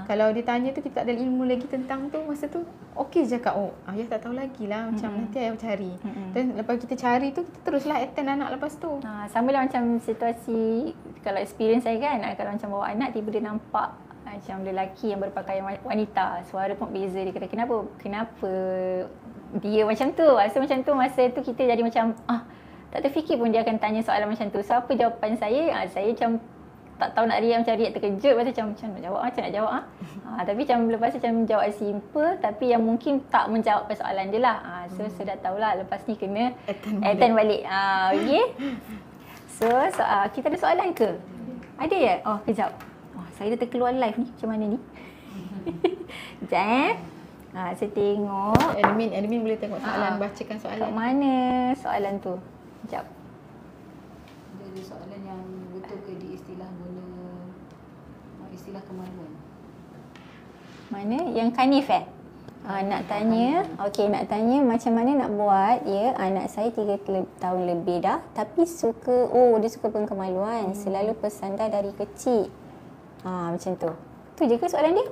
Kalau dia tanya tu, kita tak ada ilmu lagi tentang tu, masa tu okey je cakap, oh ayah tak tahu lagi lah. Macam nanti ayah cari. Dan lepas kita cari tu, kita teruslah attend anak lepas tu. Sama lah macam situasi, kalau experience saya kan, kalau macam bawa anak, tiba dia nampak macam lelaki yang berpakaian wanita, suara pun beza. Dia kata kenapa dia macam tu. So macam tu, masa tu kita jadi macam tak terfikir pun dia akan tanya soalan macam tu. So apa jawapan saya? Saya macam tak tahu nak react, macam react terkejut. Macam nak jawab tapi macam lepas tu macam jawab simple, tapi yang mungkin tak menjawab persoalan dia lah. So saya dah tahulah lepas ni kena attend balik. Okay. So kita ada soalan ke? Ada ya? Kejap. Saya dah terkeluar live ni. Macam mana ni? Sekejap. Saya tengok. Admin boleh tengok soalan, bacakan soalan. Kat mana soalan tu? Sekejap. Ada soalan yang betul ke di istilah guna istilah kemaluan? Mana? Yang Kanif nak tanya. Okey, nak tanya macam mana nak buat ya. Anak saya 3 tahun lebih dah, tapi dia suka pengkemaluan. Selalu bersandar dari kecil. Macam tu. Tu je ke soalan dia?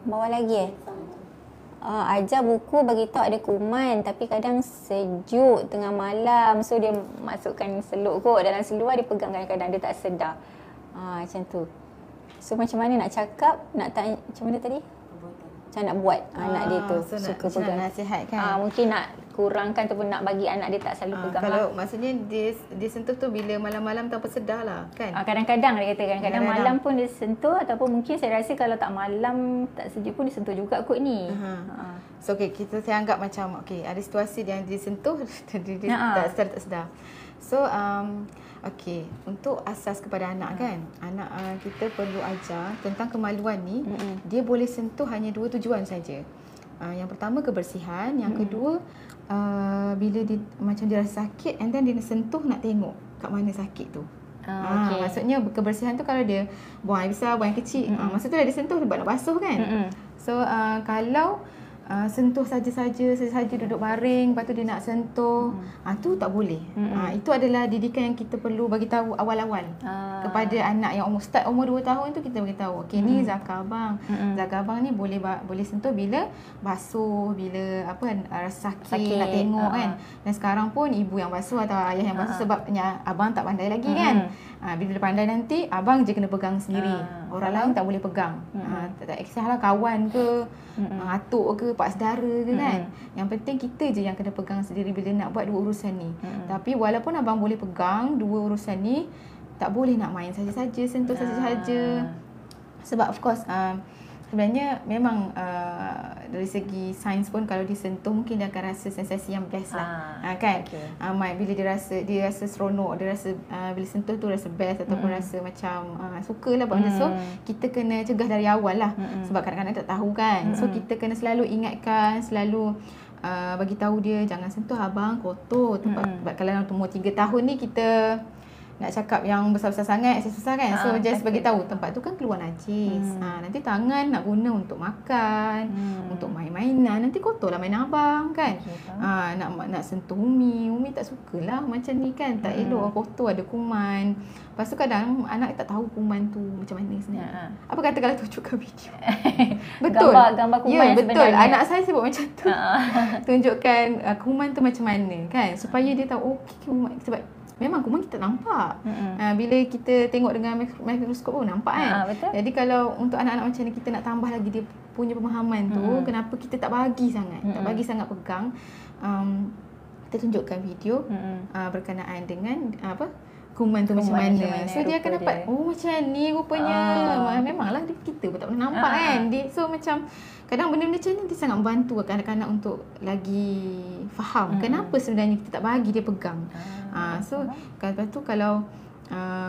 Bawah lagi ajar buku bagi tahu ada kuman, tapi kadang sejuk tengah malam, so dia masukkan seluk kot dalam seluar, dia pegang kadang-kadang dia tak sedar. Macam tu. So macam mana nak cakap, nak tanya macam mana tadi? Macam nak buat anak dia tu so suka nak pegang. nasihat kan. Mungkin nak kurangkan ataupun nak bagi anak dia tak selalu pegang. Kalau maksudnya dia sentuh tu bila malam-malam tanpa sedar lah kan. Kadang-kadang dia kata kadang-kadang malam pun dia sentuh, ataupun mungkin saya rasa kalau tak malam tak sejuk pun dia sentuh juga kot ni. So saya anggap macam ada situasi yang dia sentuh dia tak sedar. So okey, untuk asas kepada anak kan, anak kita perlu ajar tentang kemaluan ni. Dia boleh sentuh hanya 2 tujuan saja. Yang pertama kebersihan, yang kedua bila dia macam dia rasa sakit, and then dia sentuh nak tengok kat mana sakit tu. Maksudnya kebersihan tu kalau dia buang air besar, buang air kecil, masa tu dah dia sentuh sebab nak basuh kan. So kalau sentuh saja duduk baring, lepas tu dia nak sentuh, tu tak boleh. Itu adalah didikan yang kita perlu bagi tahu awal-awal kepada anak yang start umur 2 tahun tu. Kita bagi tahu, okey ni zakar abang. Zakar abang ni boleh sentuh bila basuh, bila rasa sakit nak tengok kan. Dan sekarang pun ibu yang basuh atau ayah yang basuh, sebabnya abang tak pandai lagi kan. Bila dia pandai nanti, abang je kena pegang sendiri. Orang lain tak boleh pegang. Tak kisahlah kawan ke, atuk ke, pak saudara ke kan. Yang penting kita je yang kena pegang sendiri bila nak buat 2 urusan ni. Tapi walaupun abang boleh pegang 2 urusan ni, tak boleh nak main saja-saja, sentuh saja-saja. Sebab of course sebenarnya memang dari segi sains pun kalau disentuh mungkin dia akan rasa sensasi yang best lah. Kan? Bila dia rasa seronok, dia rasa bila sentuh tu rasa best ataupun rasa macam sukalah buat benda. So kita kena cegah dari awal lah. Sebab kadang-kadang tak tahu kan. So kita kena selalu ingatkan, selalu bagi tahu dia jangan sentuh abang, kotor. Sebab kalau umur 3 tahun ni kita nak cakap yang besar-besar sangat susah kan. So just bagi tahu tempat tu kan keluar najis. Nanti tangan nak guna untuk makan, untuk main-mainan, nanti kotorlah main abang kan. Nak sentuh Umi tak sukalah macam ni kan. Tak elok, kotor, ada kuman. Lepas tu kadang anak tak tahu kuman tu macam mana sebenarnya. Apa kata kalau tunjukkan video? Betul. Gambar kuman betul. Sebenarnya. Anak saya buat macam tu. Tunjukkan kuman tu macam mana kan, supaya dia tahu kuman, sebab memang kuman kita nampak. Bila kita tengok dengan mikroskop pun nampak kan. Betul. Jadi kalau untuk anak-anak macam ni, kita nak tambah lagi dia punya pemahaman tu, kenapa kita tak bagi sangat, tak bagi sangat pegang. Kita tunjukkan video berkenaan dengan kuman tu macam mana. So dia akan dapat macam ni rupanya. Memanglah kita pun tak pernah nampak kan. So macam kadang benda-benda macam ni dia sangat membantu kanak-kanak untuk lagi faham kenapa sebenarnya kita tak bagi dia pegang. So lepas tu kalau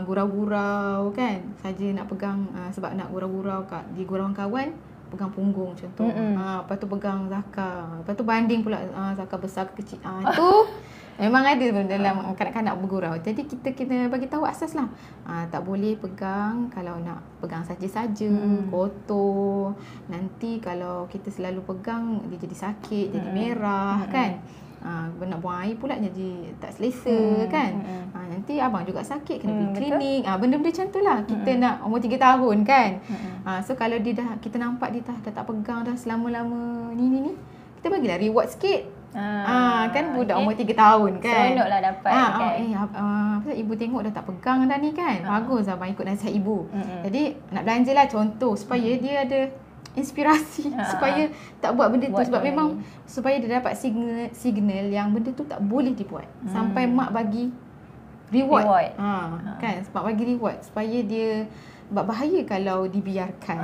gurau-gurau kan, saja nak pegang sebab nak gurau-gurau di gurauan kawan, pegang punggung contoh. Lepas tu pegang zakar. Lepas tu banding pula zakar besar ke kecil. Tu Memang ada dalam kanak-kanak bergurau. Jadi kita kena bagi tahu asas lah. Tak boleh pegang kalau nak pegang saja-saja, kotor. Nanti kalau kita selalu pegang dia jadi sakit, jadi merah kan. Nak buang air pula jadi tak selesa kan. Nanti abang juga sakit, kena pergi klinik. Benda-benda macam tu lah. Kita nak umur 3 tahun kan. So kalau dia kita nampak dia dah tak pegang dah selama-lama ni, kita bagilah reward sikit. Kan budak umur 3 tahun kan. Seronok lah dapat kan. Ibu tengok dah tak pegang dah ni kan. Bagus abang ikut nasihat ibu. Jadi nak belanja lah contoh supaya dia ada inspirasi supaya tak buat benda tu sebab memang supaya dia dapat signal yang benda tu tak boleh dibuat sampai mak bagi reward. Kan mak bagi reward supaya dia bahaya kalau dibiarkan.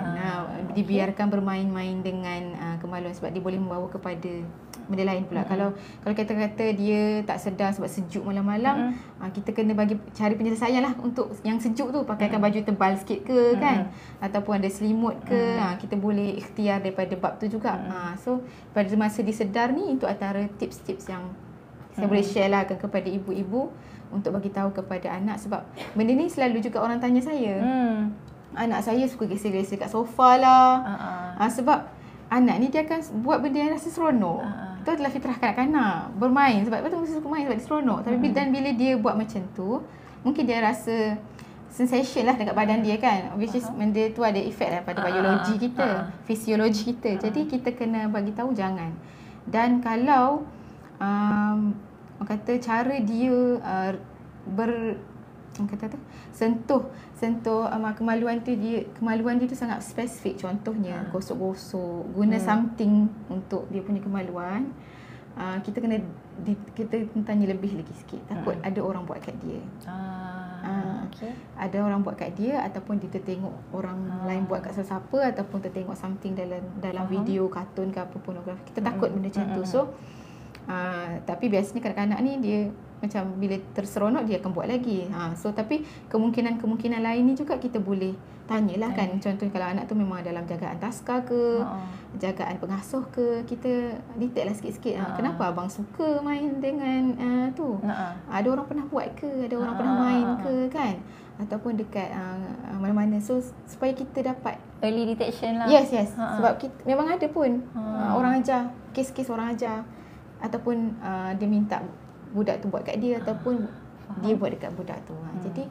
Dibiarkan bermain-main dengan kemaluan sebab dia boleh membawa kepada benda lain pula. Kalau kata-kata dia tak sedar sebab sejuk malam-malam, kita kena bagi cari penyelesaian lah untuk yang sejuk tu. Pakaikan baju tebal sikit ke kan, ataupun ada selimut ke, kita boleh ikhtiar daripada bab tu juga. So pada masa disedar ni, itu antara tips-tips yang saya boleh share lah kepada ibu-ibu untuk bagi tahu kepada anak. Sebab benda ni selalu juga orang tanya saya. Anak saya suka gesek-gesek kat sofa lah. Sebab anak ni dia akan buat benda yang rasa seronok. Itu adalah fitrah kanak-kanak. Bermain. Sebab betul mesti suka main sebab dia seronok. Tapi dan bila dia buat macam tu, mungkin dia rasa sensation lah dekat badan dia kan. Which is benda tu ada efek lah pada biologi kita, fisiologi kita. Jadi kita kena bagi tahu jangan. Dan kalau orang kata cara dia sentuh kemaluan dia tu sangat spesifik. Contohnya gosok-gosok, guna something untuk dia punya kemaluan. Kita kena tanya lebih lagi sikit. Takut ada orang buat kat dia. Ada orang buat kat dia, ataupun dia tertengok orang lain buat kat sesiapa, ataupun tertengok something dalam video, kartun ke apa, pornografi. Kita takut benda macam tu. So tapi biasanya kanak-kanak ni dia macam bila terseronok dia akan buat lagi. So tapi kemungkinan lain ni juga kita boleh tanyalah kan. Contohnya kalau anak tu memang dalam jagaan taska ke, jagaan pengasuh ke, kita detail lah sikit-sikit. Kenapa abang suka main dengan tu? Ada orang pernah buat ke? Ada orang pernah main ke kan? Ataupun dekat mana-mana. So supaya kita dapat early detection lah. Yes. Sebab kita, memang ada pun orang ajar, kes-kes orang ajar, ataupun dia minta budak tu buat kat dia, ataupun dia buat dekat budak tu. Jadi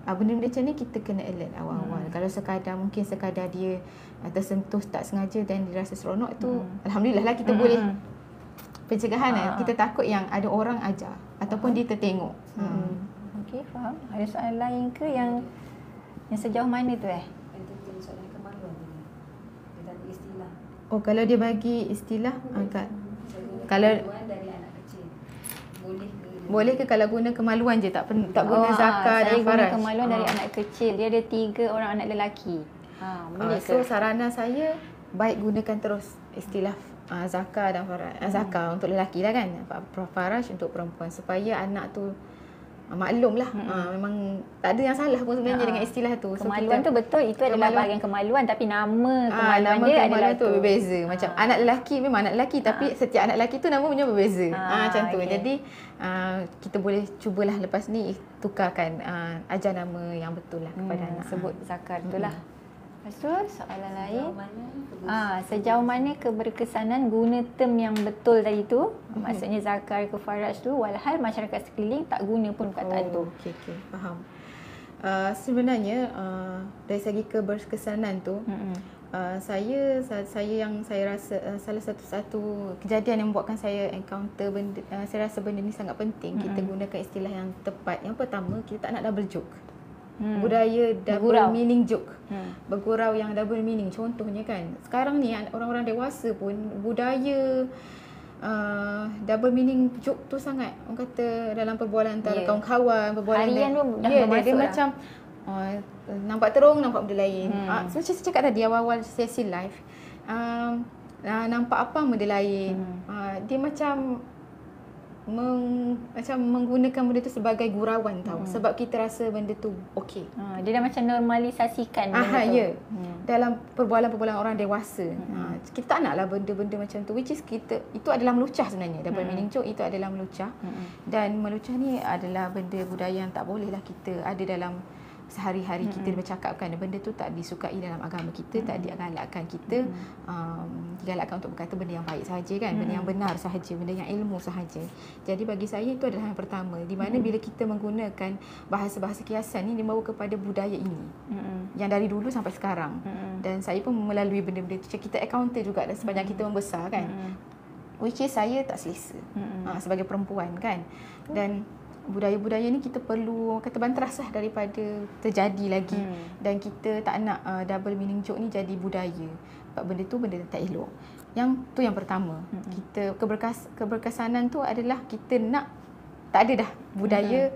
benda-benda macam ni kita kena alert awal-awal. Kalau mungkin sekadar dia tersentuh tak sengaja dan dia rasa seronok tu, alhamdulillah lah kita boleh pencegahan. Kita takut yang ada orang ajar ataupun dia tertengok. Okey, faham. Ada soalan lain ke yang sejauh mana tu Soalan kemaluan tadi. Dia tanya istilah. Oh, kalau dia bagi istilah kalau dari anak kecil, boleh ke kalau guna kemaluan je, tak guna zakar dan saya faraj? Guna kemaluan dari anak kecil. Dia ada 3 orang anak lelaki. Boleh ke? So sarana saya baik gunakan terus istilah zakar dan faraj. Zakar untuk lelaki lah kan, faraj untuk perempuan, supaya anak tu maklum lah. Memang tak ada yang salah pun sebenarnya dengan istilah tu. Kemaluan tu betul, itu adalah bahagian kemaluan, tapi nama kemaluan dia adalah tu berbeza. Macam anak lelaki memang anak lelaki, tapi setiap anak lelaki tu nama punya berbeza. Macam tu. Jadi kita boleh cubalah lepas ni tukarkan, ajar nama yang betul lah kepada anak. Sebut zakar tu lah. Lepas tu soalan lain, sejauh mana keberkesanan guna term yang betul tadi tu, maksudnya zakar ke faraj tu, walhal masyarakat sekeliling tak guna pun perkataan tu. Okey, faham. Sebenarnya dari segi keberkesanan tu, saya rasa salah satu kejadian yang membuatkan saya encounter benda, saya rasa benda ni sangat penting kita gunakan istilah yang tepat. Yang pertama, kita tak nak double joke. Budaya double meaning joke. Bergurau yang double meaning. Contohnya kan, sekarang ni orang-orang dewasa pun budaya double meaning joke tu sangat, orang kata dalam perbualan antara kawan-kawan, perbualan harian tu dah dia macam nampak terung, nampak benda lain. So macam saya cakap tadi awal-awal sesi live, nampak apa benda lain. Dia macam macam menggunakan benda tu sebagai gurauan tau. Sebab kita rasa benda tu okey. Dia dah macam normalisasikan benda tu. Ya. Dalam perbualan-perbualan orang dewasa. Kita tak naklah benda-benda macam tu, which is itu adalah melucah sebenarnya. Double meaning joke itu adalah melucah. Dan melucah ni adalah benda budaya yang tak bolehlah kita ada dalam sehari-hari kita bercakapkan. Benda tu tak disukai dalam agama kita, tak digalakkan kita digalakkan untuk berkata benda yang baik sahaja kan, benda yang benar sahaja, benda yang ilmu sahaja. Jadi bagi saya itu adalah yang pertama, di mana bila kita menggunakan bahasa-bahasa kiasan ni dibawa kepada budaya ini yang dari dulu sampai sekarang. Dan saya pun melalui benda-benda tu kita encounter juga sepanjang kita membesar kan, which is saya tak selesa sebagai perempuan kan. Dan budaya-budaya ni kita perlu kata banteras lah daripada terjadi lagi. Dan kita tak nak double meaning joke ni jadi budaya. Sebab benda tu benda tak elok. Yang pertama. Kita keberkesanan tu adalah kita nak tak ada dah budaya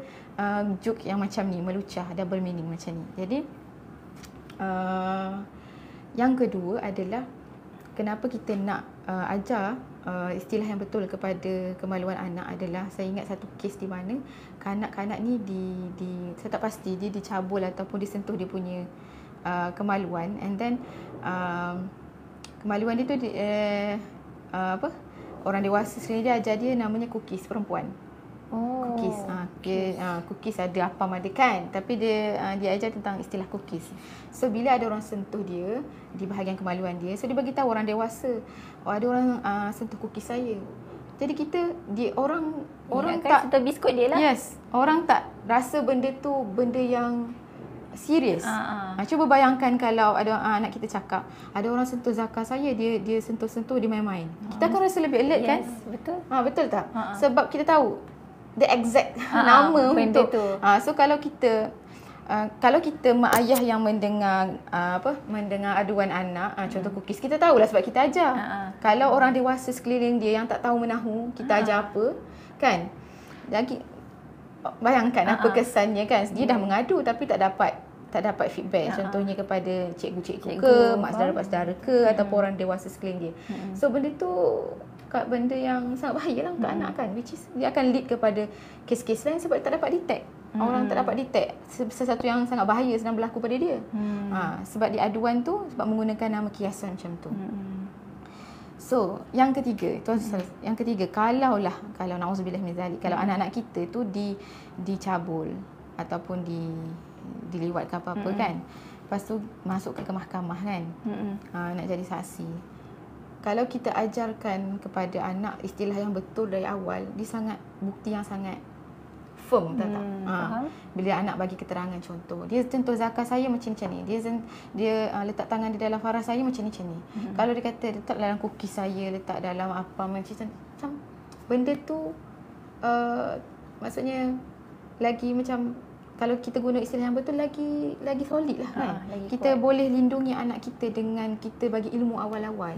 joke yang macam ni, melucah, double meaning macam ni. Jadi yang kedua adalah kenapa kita nak ajar istilah yang betul kepada kemaluan anak adalah, saya ingat satu kes di mana kanak-kanak ni saya tak pasti dia dicabul ataupun disentuh dia punya kemaluan, and then kemaluan dia tu orang dewasa sekali dia ajar dia namanya cookies perempuan. Cookies. Cookies ada apa ada kan, tapi dia ajar tentang istilah cookies. So bila ada orang sentuh dia di bahagian kemaluan dia, so dia bagi tahu orang dewasa, ada orang sentuh cookies saya. Jadi orang tak sentuh biskut dia lah. Yes, orang tak rasa benda tu benda yang serius. Cuba bayangkan kalau ada anak kita cakap, ada orang sentuh Zakar saya, dia sentuh-sentuh, dia main-main. Kita akan rasa lebih alert kan? Betul. Betul tak? Sebab kita tahu the exact nama untuk tu. So kalau kita mak ayah yang mendengar aduan anak, contoh cookies, kita tahulah sebab kita ajar. Kalau orang dewasa sekeliling dia yang tak tahu menahu, kita ajar apa kan? Lagi bayangkan apa kesannya kan? Dia dah mengadu tapi tak dapat feedback. Contohnya kepada cikgu-cikgu ke, mak saudara-saudara ke, ataupun orang dewasa sekeliling dia. So benda tu benda yang sangat bahaya lah untuk anak kan, which is dia akan lead kepada kes-kes lain sebab tak dapat detect. Orang tak dapat detect sesuatu yang sangat bahaya sedang berlaku pada dia. Sebab dia aduan tu sebab menggunakan nama kiasan macam tu. So yang ketiga, kalau na'udzubillah min zalik, kalau anak-anak kita tu dicabul ataupun diliwatkan apa-apa kan, lepas tu masuk ke mahkamah kan, nak jadi saksi. Kalau kita ajarkan kepada anak istilah yang betul dari awal, dia sangat bukti yang sangat firm, tak? Bila anak bagi keterangan, contoh dia sentuh Zakar saya macam ni, dia letak tangan di dalam farah saya macam ni. Kalau dia kata letak dalam cookies saya, letak dalam apa macam benda tu maksudnya lagi macam, kalau kita guna istilah yang betul lagi solid lah kan. Kita kuat. Boleh lindungi anak kita dengan kita bagi ilmu awal-awal.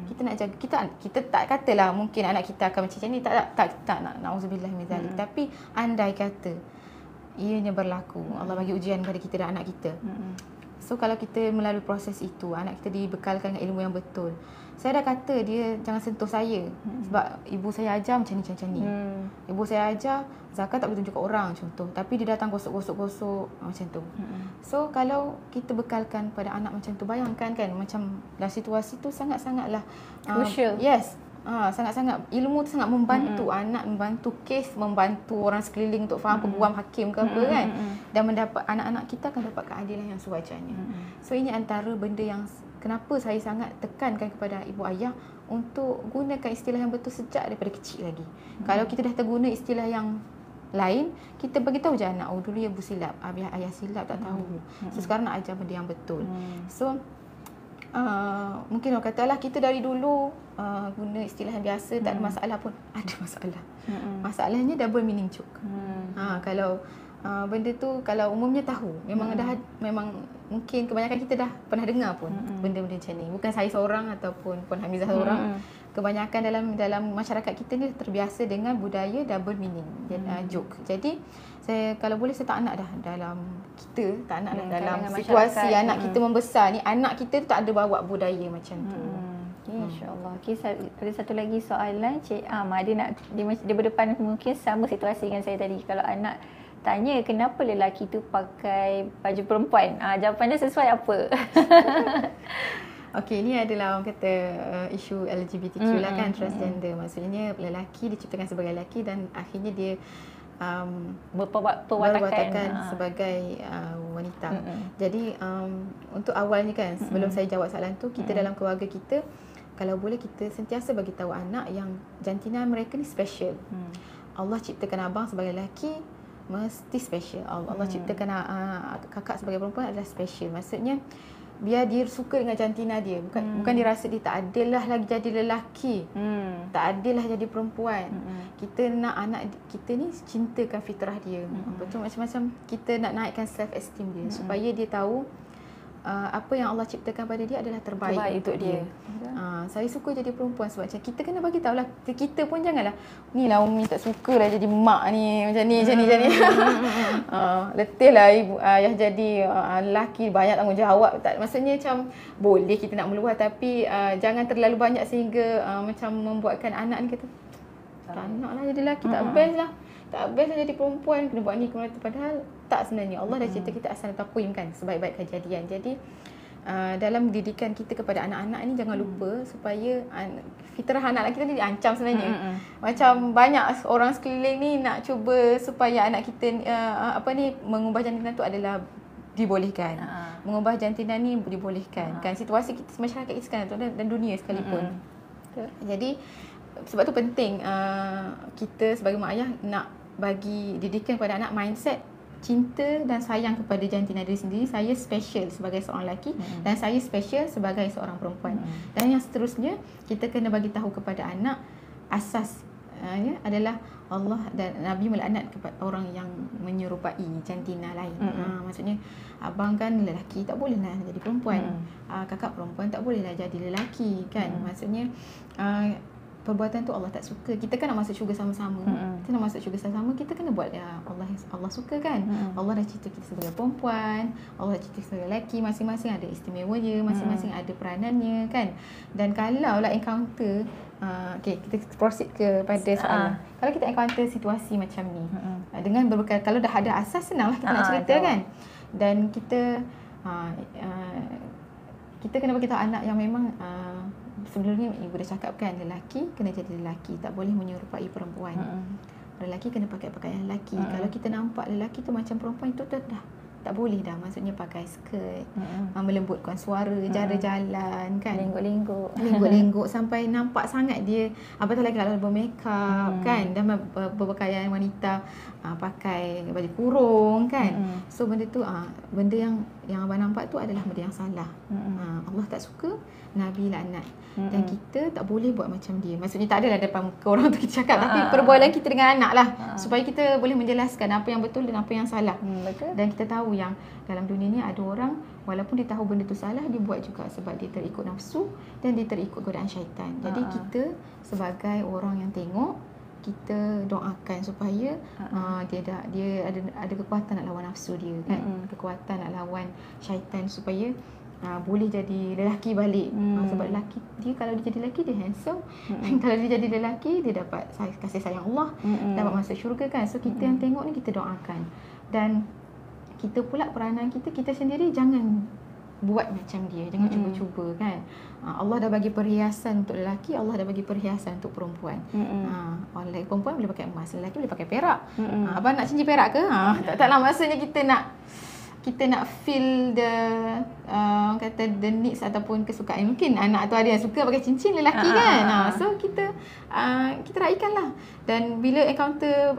Kita nak jaga, kita tak katalah mungkin anak kita akan macam ni, tak nak, na'udzubillah min zalik. Tapi andai kata ianya berlaku, Allah bagi ujian kepada kita dan anak kita. So kalau kita melalui proses itu, anak kita dibekalkan dengan ilmu yang betul. Saya dah kata dia jangan sentuh saya sebab ibu saya ajar macam ni. Ibu saya ajar Zakar tak boleh tunjuk ke orang contoh, tapi dia datang gosok macam tu. So kalau kita bekalkan pada anak macam tu, bayangkan kan macam dalam situasi tu sangat-sangatlah crucial. Yes. Sangat-sangat ilmu tu sangat membantu anak, membantu kes, membantu orang sekeliling untuk faham peguam hakim ke apa kan. Dan mendapat anak-anak kita akan dapat keadilan yang sewajarnya. So ini antara benda yang kenapa saya sangat tekankan kepada ibu ayah untuk gunakan istilah yang betul sejak daripada kecil lagi. Kalau kita dah terguna istilah yang lain, kita bagi tahu je anak, dulu ibu silap, ayah silap tak tahu. So sekarang nak ajar benda yang betul. So mungkin orang katalah kita dari dulu guna istilah yang biasa, tak ada masalah pun. Ada masalah. Masalahnya double meaning joke. Kalau benda tu kalau umumnya tahu, memang mungkin kebanyakan kita dah pernah dengar pun benda-benda macam ni. Bukan saya seorang ataupun Puan Hamizah seorang. Kebanyakan dalam masyarakat kita ni terbiasa dengan budaya double meaning joke. Jadi saya kalau boleh saya tak nak dah dalam dalam situasi anak kita membesar ni, anak kita tu tak ada bawa budaya macam tu. InsyaAllah. Okay, ada satu lagi soalan Cik Am. Dia berdepan mungkin sama situasi dengan saya tadi. Kalau anak tanya kenapa lelaki tu pakai baju perempuan, jawapannya sesuai apa? Okey, ini adalah orang kata isu LGBTQ lah kan, transgender. Maksudnya lelaki diciptakan sebagai lelaki dan akhirnya dia berwatakan sebagai wanita. Jadi untuk awalnya kan, sebelum saya jawab soalan tu, kita dalam keluarga kita, kalau boleh kita sentiasa bagi tahu anak yang jantina mereka ni special. Allah ciptakan abang sebagai lelaki mesti special. Allah ciptakan kakak sebagai perempuan adalah special. Maksudnya biar dia suka dengan jantina dia, bukan dia rasa dia tak adil lah lagi jadi lelaki, tak adil lah jadi perempuan. Kita nak anak kita ni cintakan fitrah dia. Betul, macam-macam kita nak naikkan self esteem dia supaya dia tahu apa yang Allah ciptakan pada dia adalah terbaik untuk dia. Saya suka jadi perempuan sebab macam kita kena bagi tahulah, kita pun janganlah ni lah Umi tak suka lah jadi mak ni macam ni. Letih lah ibu ayah jadi lelaki banyak tanggungjawab. Tak, maksudnya macam boleh kita nak meluah tapi jangan terlalu banyak sehingga macam membuatkan anak ni kata tak nak lah jadi lelaki, tak best lah. Tak best lah jadi perempuan, kena buat ni, kena buat tu. Padahal tak, sebenarnya Allah dah cipta kita asal taqwim kan, sebaik-baik kejadian. Jadi dalam didikan kita kepada anak-anak ni jangan lupa supaya fitrah anak kita ni diancam sebenarnya. Macam banyak orang sekeliling ni nak cuba supaya anak kita mengubah jantina tu adalah dibolehkan. Mengubah jantina ni dibolehkan. Kan situasi kita masyarakat kita sekarang tu dan dunia sekalipun. Jadi sebab tu penting kita sebagai mak ayah nak bagi didikan kepada anak mindset cinta dan sayang kepada jantina diri sendiri. Saya special sebagai seorang lelaki dan saya special sebagai seorang perempuan. Dan yang seterusnya kita kena bagi tahu kepada anak asasnya adalah Allah dan Nabi melaknat kepada orang yang menyerupai jantina lain. Maksudnya abang kan lelaki tak bolehlah jadi perempuan. Kakak perempuan tak bolehlah jadi lelaki kan. Maksudnya perbuatan tu Allah tak suka. Kita kan nak masuk syurga sama-sama. Kita nak masuk syurga sama-sama, kita kena buat yang Allah suka kan. Allah dah cipta kita sebagai perempuan, Allah dah cipta sebagai lelaki, masing-masing ada istimewanya, masing-masing ada peranannya kan. Dan kalau lah encounter kita proceed kepada soalan. Kalau kita encounter situasi macam ni dengan berbagai, kalau dah ada asas, senanglah kita nak cerita kan. Dan kita kena bagi tahu anak yang memang sebelumnya ibu dah cakap kan, lelaki kena jadi lelaki, tak boleh menyerupai perempuan. Lelaki kena pakai pakaian lelaki. Kalau kita nampak lelaki tu macam perempuan, itu dah tak boleh dah. Maksudnya pakai skirt, melembutkan suara, cara jalan kan, lenggok-lenggok sampai nampak sangat dia. Apatah lagi kalau bermakeup kan, dan berpakaian wanita, pakai baju kurung kan. So benda tu benda yang abang nampak tu adalah benda yang salah. Allah tak suka, Nabi laknat. Dan kita tak boleh buat macam dia. Maksudnya tak adalah depan muka orang tu kita cakap, tapi perbualan kita dengan anak lah, supaya kita boleh menjelaskan apa yang betul dan apa yang salah. Betul. Dan kita tahu yang dalam dunia ni ada orang walaupun dia tahu benda tu salah, dia buat juga sebab dia terikut nafsu dan dia terikut godaan syaitan. Jadi kita sebagai orang yang tengok, kita doakan supaya dia ada kekuatan nak lawan nafsu dia kan, kekuatan nak lawan syaitan supaya boleh jadi lelaki balik. Sebab lelaki dia, kalau dia jadi lelaki dia handsome. Kalau dia jadi lelaki dia dapat kasih sayang Allah, dapat masuk syurga kan. So kita yang tengok ni kita doakan. Dan kita pula peranan kita sendiri jangan buat macam dia, jangan cuba-cuba kan. Allah dah bagi perhiasan untuk lelaki, Allah dah bagi perhiasan untuk perempuan. Lelaki perempuan boleh pakai emas, lelaki boleh pakai perak. Abang nak cincin perak ke? Taklah, maksudnya kita nak feel the the needs ataupun kesukaan. Mungkin anak tu ada yang suka pakai cincin lelaki kan. So kita raikanlah. Dan bila encounter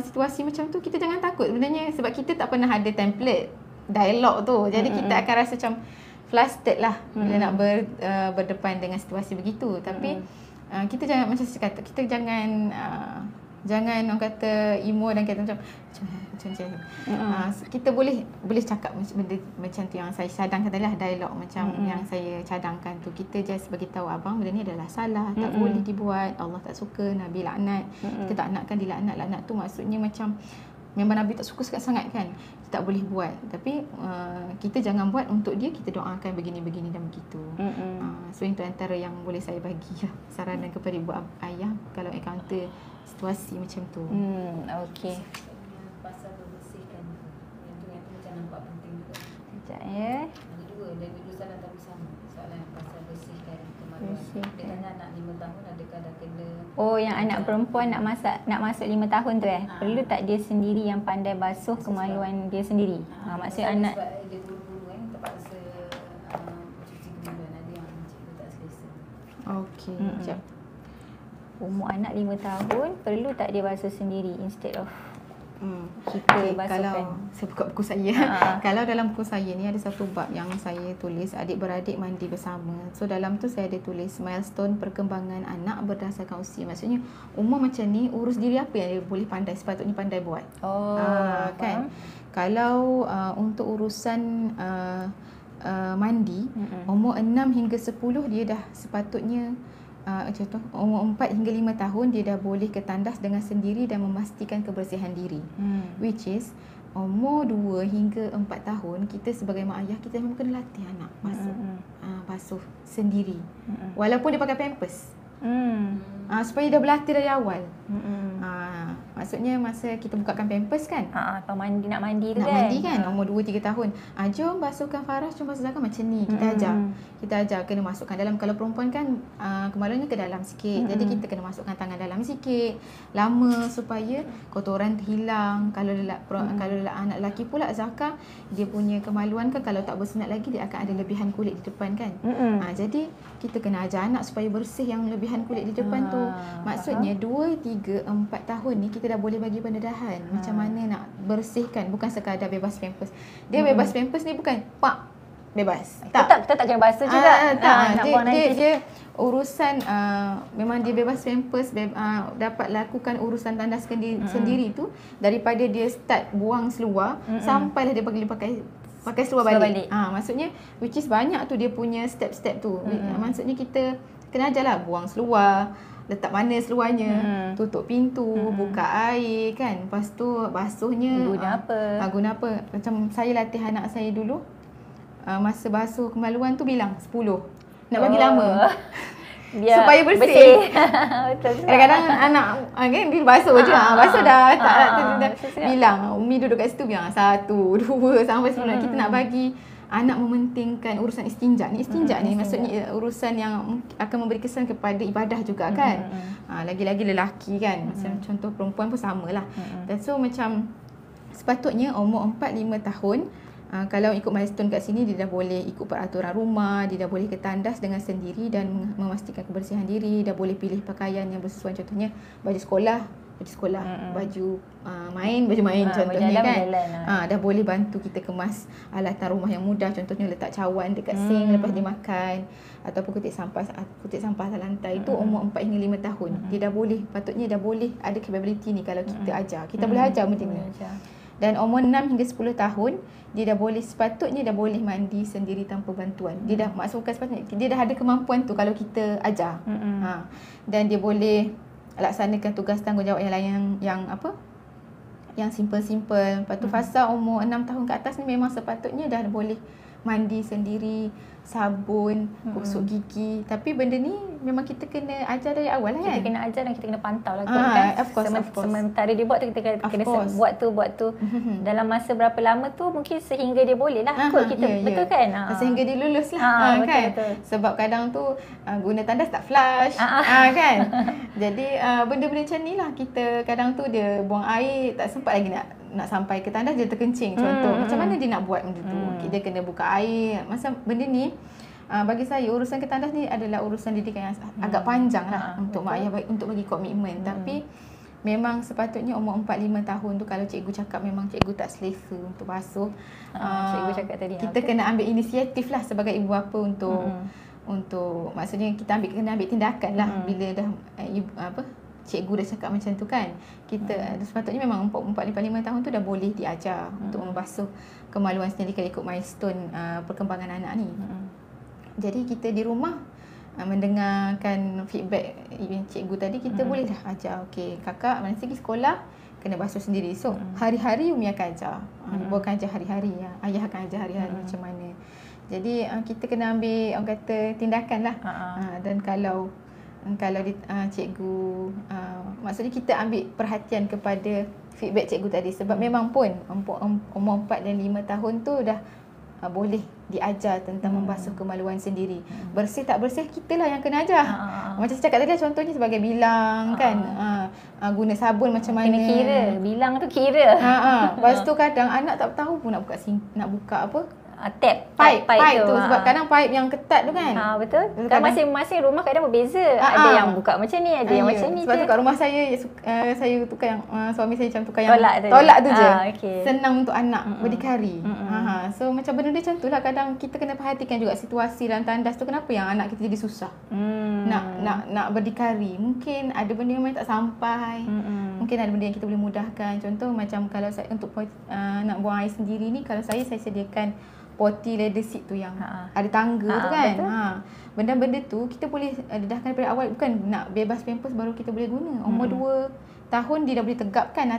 situasi macam tu, kita jangan takut sebenarnya, sebab kita tak pernah ada template dialog tu. Jadi kita akan rasa macam flustered lah bila nak berdepan dengan situasi begitu. Tapi kita jangan, macam saya kata, kita jangan orang kata emo dan kata macam kita boleh cakap benda macam tu yang saya cadangkan tadi lah, dialog macam yang saya cadangkan tu. Kita just bagi tahu abang benda ni adalah salah, tak boleh dibuat, Allah tak suka, Nabi laknat. Kita tak nakkan dilaknat. Laknat tu maksudnya macam memang Nabi tak suka sangat kan, kita tak boleh buat. Tapi kita jangan buat untuk dia, kita doakan begini-begini dan begitu. So itu antara yang boleh saya bagi lah, saranan kepada ibu ayah kalau encounter situasi macam tu. Okey. Pasal membersihkan yang tu macam nampak penting juga. Sekejap ya. Ada dua, dari dua soalan tapi sama. Soalan pasal bersihkan kemaluan. Dia tanya anak 5 tahun adakah dah kena. Oh, yang anak perempuan nak masuk 5 tahun tu perlu tak dia sendiri yang pandai basuh kemaluan dia sendiri? Maksudnya anak sebab dia buru-buru terpaksa cuci kemaluan, ada yang cikgu tak selesa. Okey, sekejap. umur anak 5 tahun perlu tak dia basuh sendiri instead of kita basuhkan? Kalau saya buka buku saya, kalau dalam buku saya ni ada satu bab yang saya tulis adik-beradik mandi bersama. So dalam tu saya ada tulis milestone perkembangan anak berdasarkan usia. Maksudnya umur macam ni, urus diri apa yang dia boleh pandai, sepatutnya pandai buat. Kan? Kalau untuk urusan mandi, umur 6 hingga 10 dia dah sepatutnya contoh umur 4 hingga 5 tahun dia dah boleh ke tandas dengan sendiri dan memastikan kebersihan diri. Which is umur 2 hingga 4 tahun kita sebagai mak ayah kita memang kena latih anak basuh sendiri. Walaupun dia pakai pampers. Supaya dia berlatih dari awal. Maksudnya masa kita bukakan pampers kan, nak mandi tu nak kan, mandi kan umur 2-3 tahun, jom basuhkan Farah, jom basuh Zaka, macam ni kita ajar kena masukkan dalam. Kalau perempuan kan kemaluannya ke dalam sikit, jadi kita kena masukkan tangan dalam sikit lama supaya kotoran terhilang. Kalau anak lelaki pula Zaka, dia punya kemaluan kan kalau tak bersunat lagi dia akan ada lebihan kulit di depan kan. Jadi kita kena ajar anak supaya bersih yang lebihan kulit di depan tu. Maksudnya 2, 3, 4 tahun ni kita dah boleh bagi pendedahan macam mana nak bersihkan, bukan sekadar bebas pampers. Dia bebas pampers ni bukan pak bebas. Kita tak kena basuh juga. Dia urusan memang dia bebas pampers, dapat lakukan urusan tandas sendiri tu daripada dia start buang seluar sampailah dia pakai seluar balik. Maksudnya which is banyak tu dia punya step-step tu. Maksudnya kita kena ajarlah buang seluar, letak mana seluarnya, tutup pintu, buka air kan. Lepas tu basuhnya guna apa. Macam saya latih anak saya dulu, masa basuh kemaluan tu bilang 10. Nak bagi lama. Biar supaya bersih. Kadang-kadang anak kan dia basuh je. Basuh dah bilang. Umi duduk kat situ bilang 1, 2 sampai 10. Kita nak bagi anak mementingkan urusan istinja ni. Istinja ni maksudnya urusan yang akan memberi kesan kepada ibadah juga kan. Lagi-lagi lelaki kan. Macam contoh perempuan pun samalah. Dan so macam sepatutnya umur 4-5 tahun, kalau ikut milestone kat sini dia dah boleh ikut peraturan rumah, dia dah boleh ke tandas dengan sendiri dan memastikan kebersihan diri, dah boleh pilih pakaian yang bersesuaian, contohnya baju sekolah, baju baju main contohnya kan. Dah boleh bantu kita kemas alatan rumah yang mudah, contohnya letak cawan dekat sink lepas dia makan, ataupun kutip sampah atas lantai. Itu umur 4 hingga 5 tahun. Dia dah boleh, patutnya dah boleh ada capability ni kalau kita ajar. Kita boleh ajar macam ni. Dan umur 6 hingga 10 tahun dia dah boleh, sepatutnya dah boleh mandi sendiri tanpa bantuan. Dia dah maksudkan sepatutnya dia dah ada kemampuan tu kalau kita ajar. Dan dia boleh laksanakan tugas tanggungjawab yang lain yang simple-simple. Lepas tu fasa umur 6 tahun ke atas ni memang sepatutnya dah boleh mandi sendiri, sabun, gosok gigi. Tapi benda ni memang kita kena ajar dari awal lah kan. Kita kena ajar dan kita kena pantau lah kan. Of course. Sementara dia buat tu kita kena buat tu. Dalam masa berapa lama tu mungkin sehingga dia boleh lah kot kita. Betul kan? Sehingga dia lulus lah kan. Betul. Sebab kadang tu guna tandas tak flush kan. Jadi benda-benda macam ni lah kita kadang tu dia buang air tak sempat lagi nak sampai ke tandas, dia terkencing contoh. Macam mana dia nak buat benda tu? Dia kena buka air. Masa benda ni bagi saya urusan ke tandas ni adalah urusan didikan yang agak panjang lah untuk mak ayah, untuk bagi komitmen. Tapi memang sepatutnya umur 4-5 tahun tu kalau cikgu cakap memang cikgu tak selesa untuk basuh, cikgu cakap tadi kita kena ambil inisiatif lah sebagai ibu bapa untuk maksudnya kita kena ambil tindakan lah bila dah cikgu dah cakap macam tu kan. Kita sepatutnya memang 4-5 tahun tu dah boleh diajar untuk membasuh kemaluan sendiri kalau ikut milestone perkembangan anak ni. Jadi kita di rumah mendengarkan feedback cikgu tadi, kita boleh dah ajar, okey kakak masa pergi sekolah kena basuh sendiri. So hari-hari Umi akan ajar. Bukan ajar hari-hari ya. Ayah akan ajar hari-hari macam mana. Jadi kita kena ambil orang kata tindakan lah. Dan kalau cikgu maksudnya kita ambil perhatian kepada feedback cikgu tadi, sebab memang pun umur 4 dan 5 tahun tu dah boleh diajar tentang membasuh kemaluan sendiri. Bersih tak bersih kitalah yang kena ajar. Macam saya cakap tadi contohnya sebagai bilang kan, guna sabun macam mana. Kena kira, bilang tu kira. Lepas tu kadang anak tak tahu pun nak buka apa, Pipe tu sebab kadang pipe yang ketat tu kan. Betul. Kan masing-masing rumah kadang berbeza. Ada yang buka macam ni, ada yang macam ni. Sebab tu kat rumah saya tukar yang suami saya macam tukar yang tolak tu je. Senang untuk anak berdikari. So macam benda dia macam tu lah. Kadang kita kena perhatikan juga situasi dalam tandas tu, kenapa yang anak kita jadi susah nak berdikari. Mungkin ada benda yang tak sampai. Mungkin ada benda yang kita boleh mudahkan. Contoh macam kalau saya untuk nak buang air sendiri ni, kalau saya sediakan poti leather seat tu yang ada tangga tu kan. Benda-benda tu kita boleh dedahkan daripada awal. Bukan nak bebas pampers baru kita boleh guna. Umur 2 tahun dia dah boleh tegapkan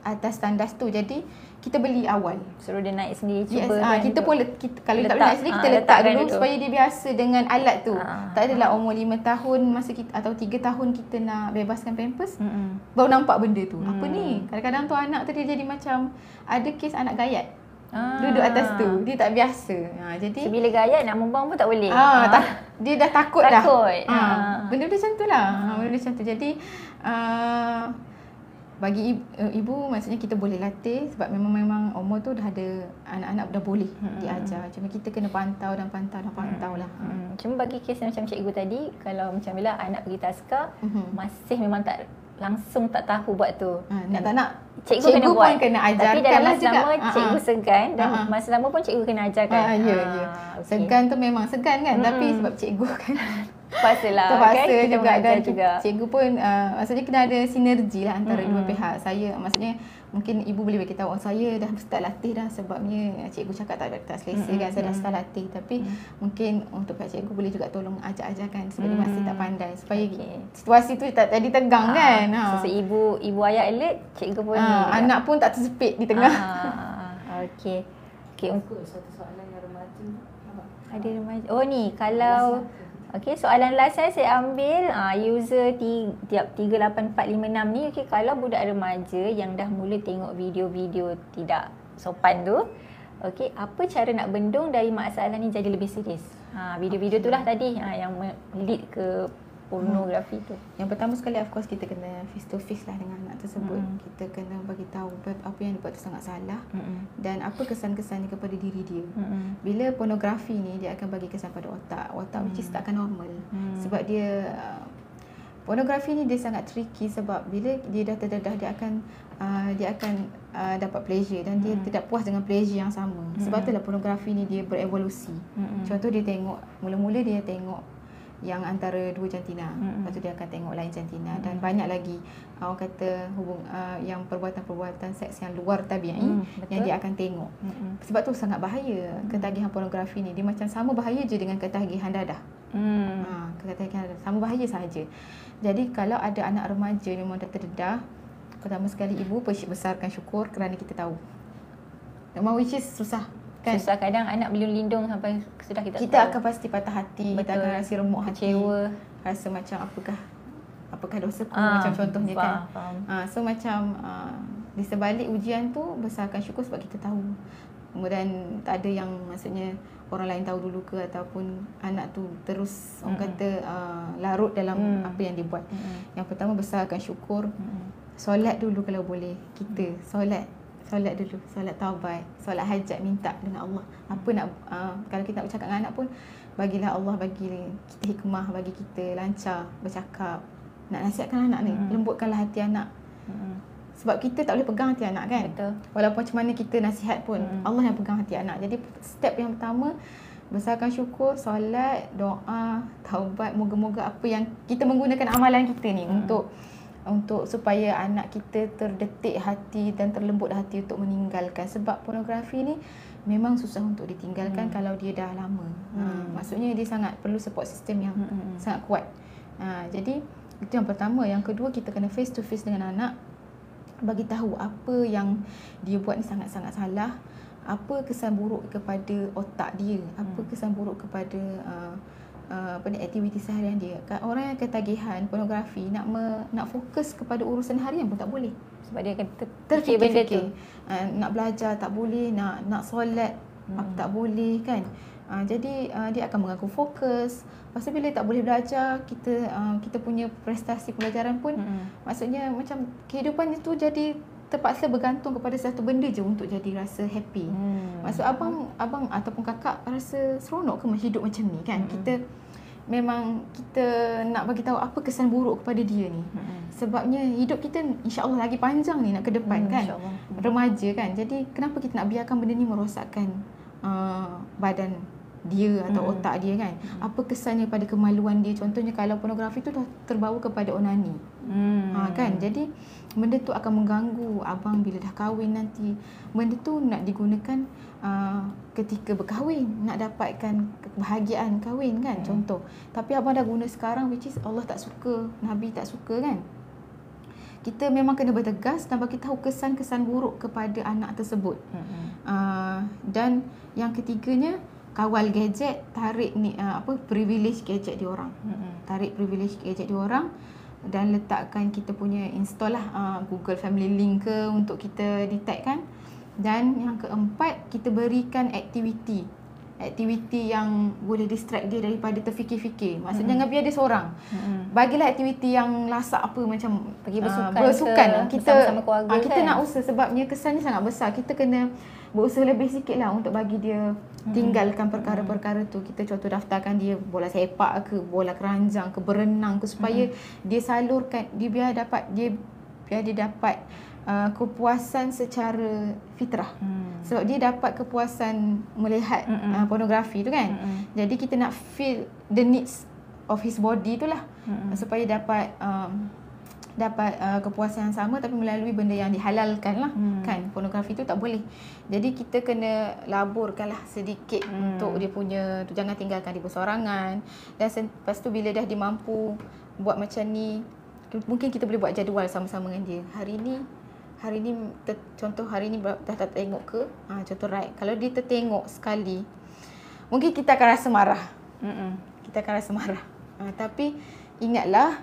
atas tandas tu. Jadi kita beli awal. Suruh dia naik sendiri, cuba. Kita pun kalau dia tak boleh naik sendiri, kita letak dulu supaya dia biasa dengan alat tu. Tak adalah umur 5 tahun masa kita atau 3 tahun kita nak bebaskan pampers, baru nampak benda tu. Apa ni? Kadang-kadang tu anak tu dia jadi macam ada kes anak gayat. Duduk atas tu, dia tak biasa. Jadi bila gayat nak membuang pun tak boleh. Dia dah takut dah. Benda dia macam tu lah. Benda dia macam tu. Jadi bagi ibu maksudnya kita boleh latih, sebab memang umur tu dah ada anak-anak dah boleh diajar. Cuma kita kena pantau lah. Cuma bagi kes macam cikgu tadi, kalau macam bila anak pergi taska masih memang tak langsung tak tahu buat tu. Nak tak nak cikgu kena buat. Pun kena ajarkan. Tapi dalam masa juga. lama cikgu segan dan masa lama pun cikgu kena ajarkan. Ya. Segan tu memang segan kan, tapi sebab cikgu kan terpaksa kan? juga dan juga. Cikgu pun maksudnya kena ada sinergi lah antara dua pihak. Saya maksudnya mungkin ibu boleh bagi tahu saya dah start latih dah, sebabnya cikgu cakap tak selesa kan, saya dah start latih. Tapi mungkin untuk pihak cikgu boleh juga tolong ajar-ajarkan sebab dia masih tak pandai, supaya situasi tu tak jadi tegang kan. So ibu ayah alert, cikgu pun anak pun tak tersepit di tengah. Okey. Satu soalan yang remaja. Ada remaja. Oh ni kalau soalan last saya ambil user 38456 ni. Kalau budak remaja yang dah mula tengok video-video tidak sopan tu, apa cara nak bendung dari masalah ni jadi lebih serius? Video-video tu lah tadi yang lead ke pornografi tu. Yang pertama sekali, of course, kita kena face to face lah dengan anak tersebut. Kita kena bagi tahu apa yang dibuat tu sangat salah dan apa kesan-kesannya kepada diri dia. Bila pornografi ni, dia akan bagi kesan pada otak which is takkan normal. Sebab dia pornografi ni dia sangat tricky, sebab bila dia dah terdedah, dia akan dapat pleasure dan dia tidak puas dengan pleasure yang sama. Sebab itulah pornografi ni dia berevolusi. Contoh dia tengok, mula-mula dia tengok yang antara dua jantina, lepas tu dia akan tengok lain jantina dan banyak lagi orang kata yang perbuatan-perbuatan seks yang luar tabi'i yang dia akan tengok. Sebab tu sangat bahaya ketagihan pornografi ni. Dia macam sama bahaya je dengan ketagihan dadah. Ketagihan dadah sama bahaya sahaja. Jadi kalau ada anak remaja memang dah terdedah, pertama sekali ibu besarkan syukur kerana kita tahu. Memang which is susah kan? Susah, kadang anak belum lindung sampai sudah kita tahu. Akan pasti patah hati. Betul. Kita akan rasa remuk hati, kecewa, rasa macam apakah dosaku macam contohnya kan. So macam di sebalik ujian tu besarkan syukur sebab kita tahu. Kemudian tak ada yang maksudnya orang lain tahu dulu ke, ataupun anak tu terus orang kata larut dalam apa yang dia buat. Yang pertama besarkan syukur. Solat dulu kalau boleh. Kita solat dulu, solat taubat, solat hajat, minta dengan Allah. Apa nak kalau kita nak bercakap dengan anak pun, bagilah Allah bagi kita hikmah, bagi kita lancar bercakap. Nak nasihatkan anak ni, lembutkanlah hati anak. Sebab kita tak boleh pegang hati anak kan. Betul. Walaupun macam mana kita nasihat pun, Allah yang pegang hati anak. Jadi step yang pertama, besarkan syukur, solat, doa, taubat. Moga-moga apa yang kita menggunakan amalan kita ni untuk supaya anak kita terdetik hati dan terlembut hati untuk meninggalkan. Sebab pornografi ni memang susah untuk ditinggalkan kalau dia dah lama. Maksudnya dia sangat perlu support system yang sangat kuat. Jadi Itu yang pertama. Yang kedua, kita kena face to face dengan anak, bagi tahu apa yang dia buat ni sangat-sangat salah, apa kesan buruk kepada otak dia, apa kesan buruk kepada aktiviti seharian dia. Orang yang ketagihan pornografi nak fokus kepada urusan harian pun tak boleh, sebab dia akan terfikir benda tu. Nak belajar tak boleh, nak solat tak boleh kan. Jadi dia akan mengganggu fokus. Lepas tu bila tak boleh belajar, kita punya prestasi pelajaran pun maksudnya macam kehidupan itu jadi terpaksa bergantung kepada satu benda je untuk jadi rasa happy. Maksud abang ataupun kakak rasa seronok ke hidup macam ni kan? Kita nak bagi tahu apa kesan buruk kepada dia ni. Sebabnya hidup kita insya-Allah lagi panjang ni nak ke depan kan. Remaja kan. Jadi kenapa kita nak biarkan benda ni merosakkan badan dia atau otak dia kan? Apa kesannya pada kemaluan dia? Contohnya kalau pornografi tu dah terbawa kepada onani. Kan? Jadi benda tu akan mengganggu abang bila dah kahwin nanti. Benda tu nak digunakan ketika berkahwin, nak dapatkan kebahagiaan kahwin kan, contoh. Tapi abang dah guna sekarang, which is Allah tak suka, Nabi tak suka kan. Kita memang kena bertegas dan bagi tahu kesan-kesan buruk kepada anak tersebut. Dan yang ketiganya, kawal gadget, tarik privilege gadget diorang. Tarik privilege gadget diorang dan letakkan kita punya install lah Google Family Link ke untuk kita detect kan. Dan yang keempat, kita berikan aktiviti yang boleh distract dia daripada terfikir-fikir. Maksudnya jangan biar dia seorang. Bagilah aktiviti yang lasak apa macam pergi bersukan. Kita bersama keluarga kita kan? nak usaha sebabnya kesannya sangat besar. Kita kena berusaha lebih sikit lah untuk bagi dia tinggalkan perkara-perkara tu. Kita contoh daftarkan dia bola sepak ke, bola keranjang ke, berenang ke, supaya dia salurkan, biar dia dapat kepuasan secara fitrah. Sebab dia dapat kepuasan melihat pornografi tu kan. Jadi kita nak feel the needs of his body tu lah, supaya dapat kepuasan yang sama tapi melalui benda yang dihalalkan lah kan. Pornografi tu tak boleh. Jadi kita kena laburkan lah sedikit untuk dia punya tu, jangan tinggalkan dia bersorangan. Dan lepas tu bila dah dia mampu buat macam ni, mungkin kita boleh buat jadual sama-sama dengan dia. Hari ni contoh hari ni dah tak tengok ke, contoh right, kalau dia tertengok sekali mungkin kita akan rasa marah. Kita akan rasa marah. Tapi ingatlah,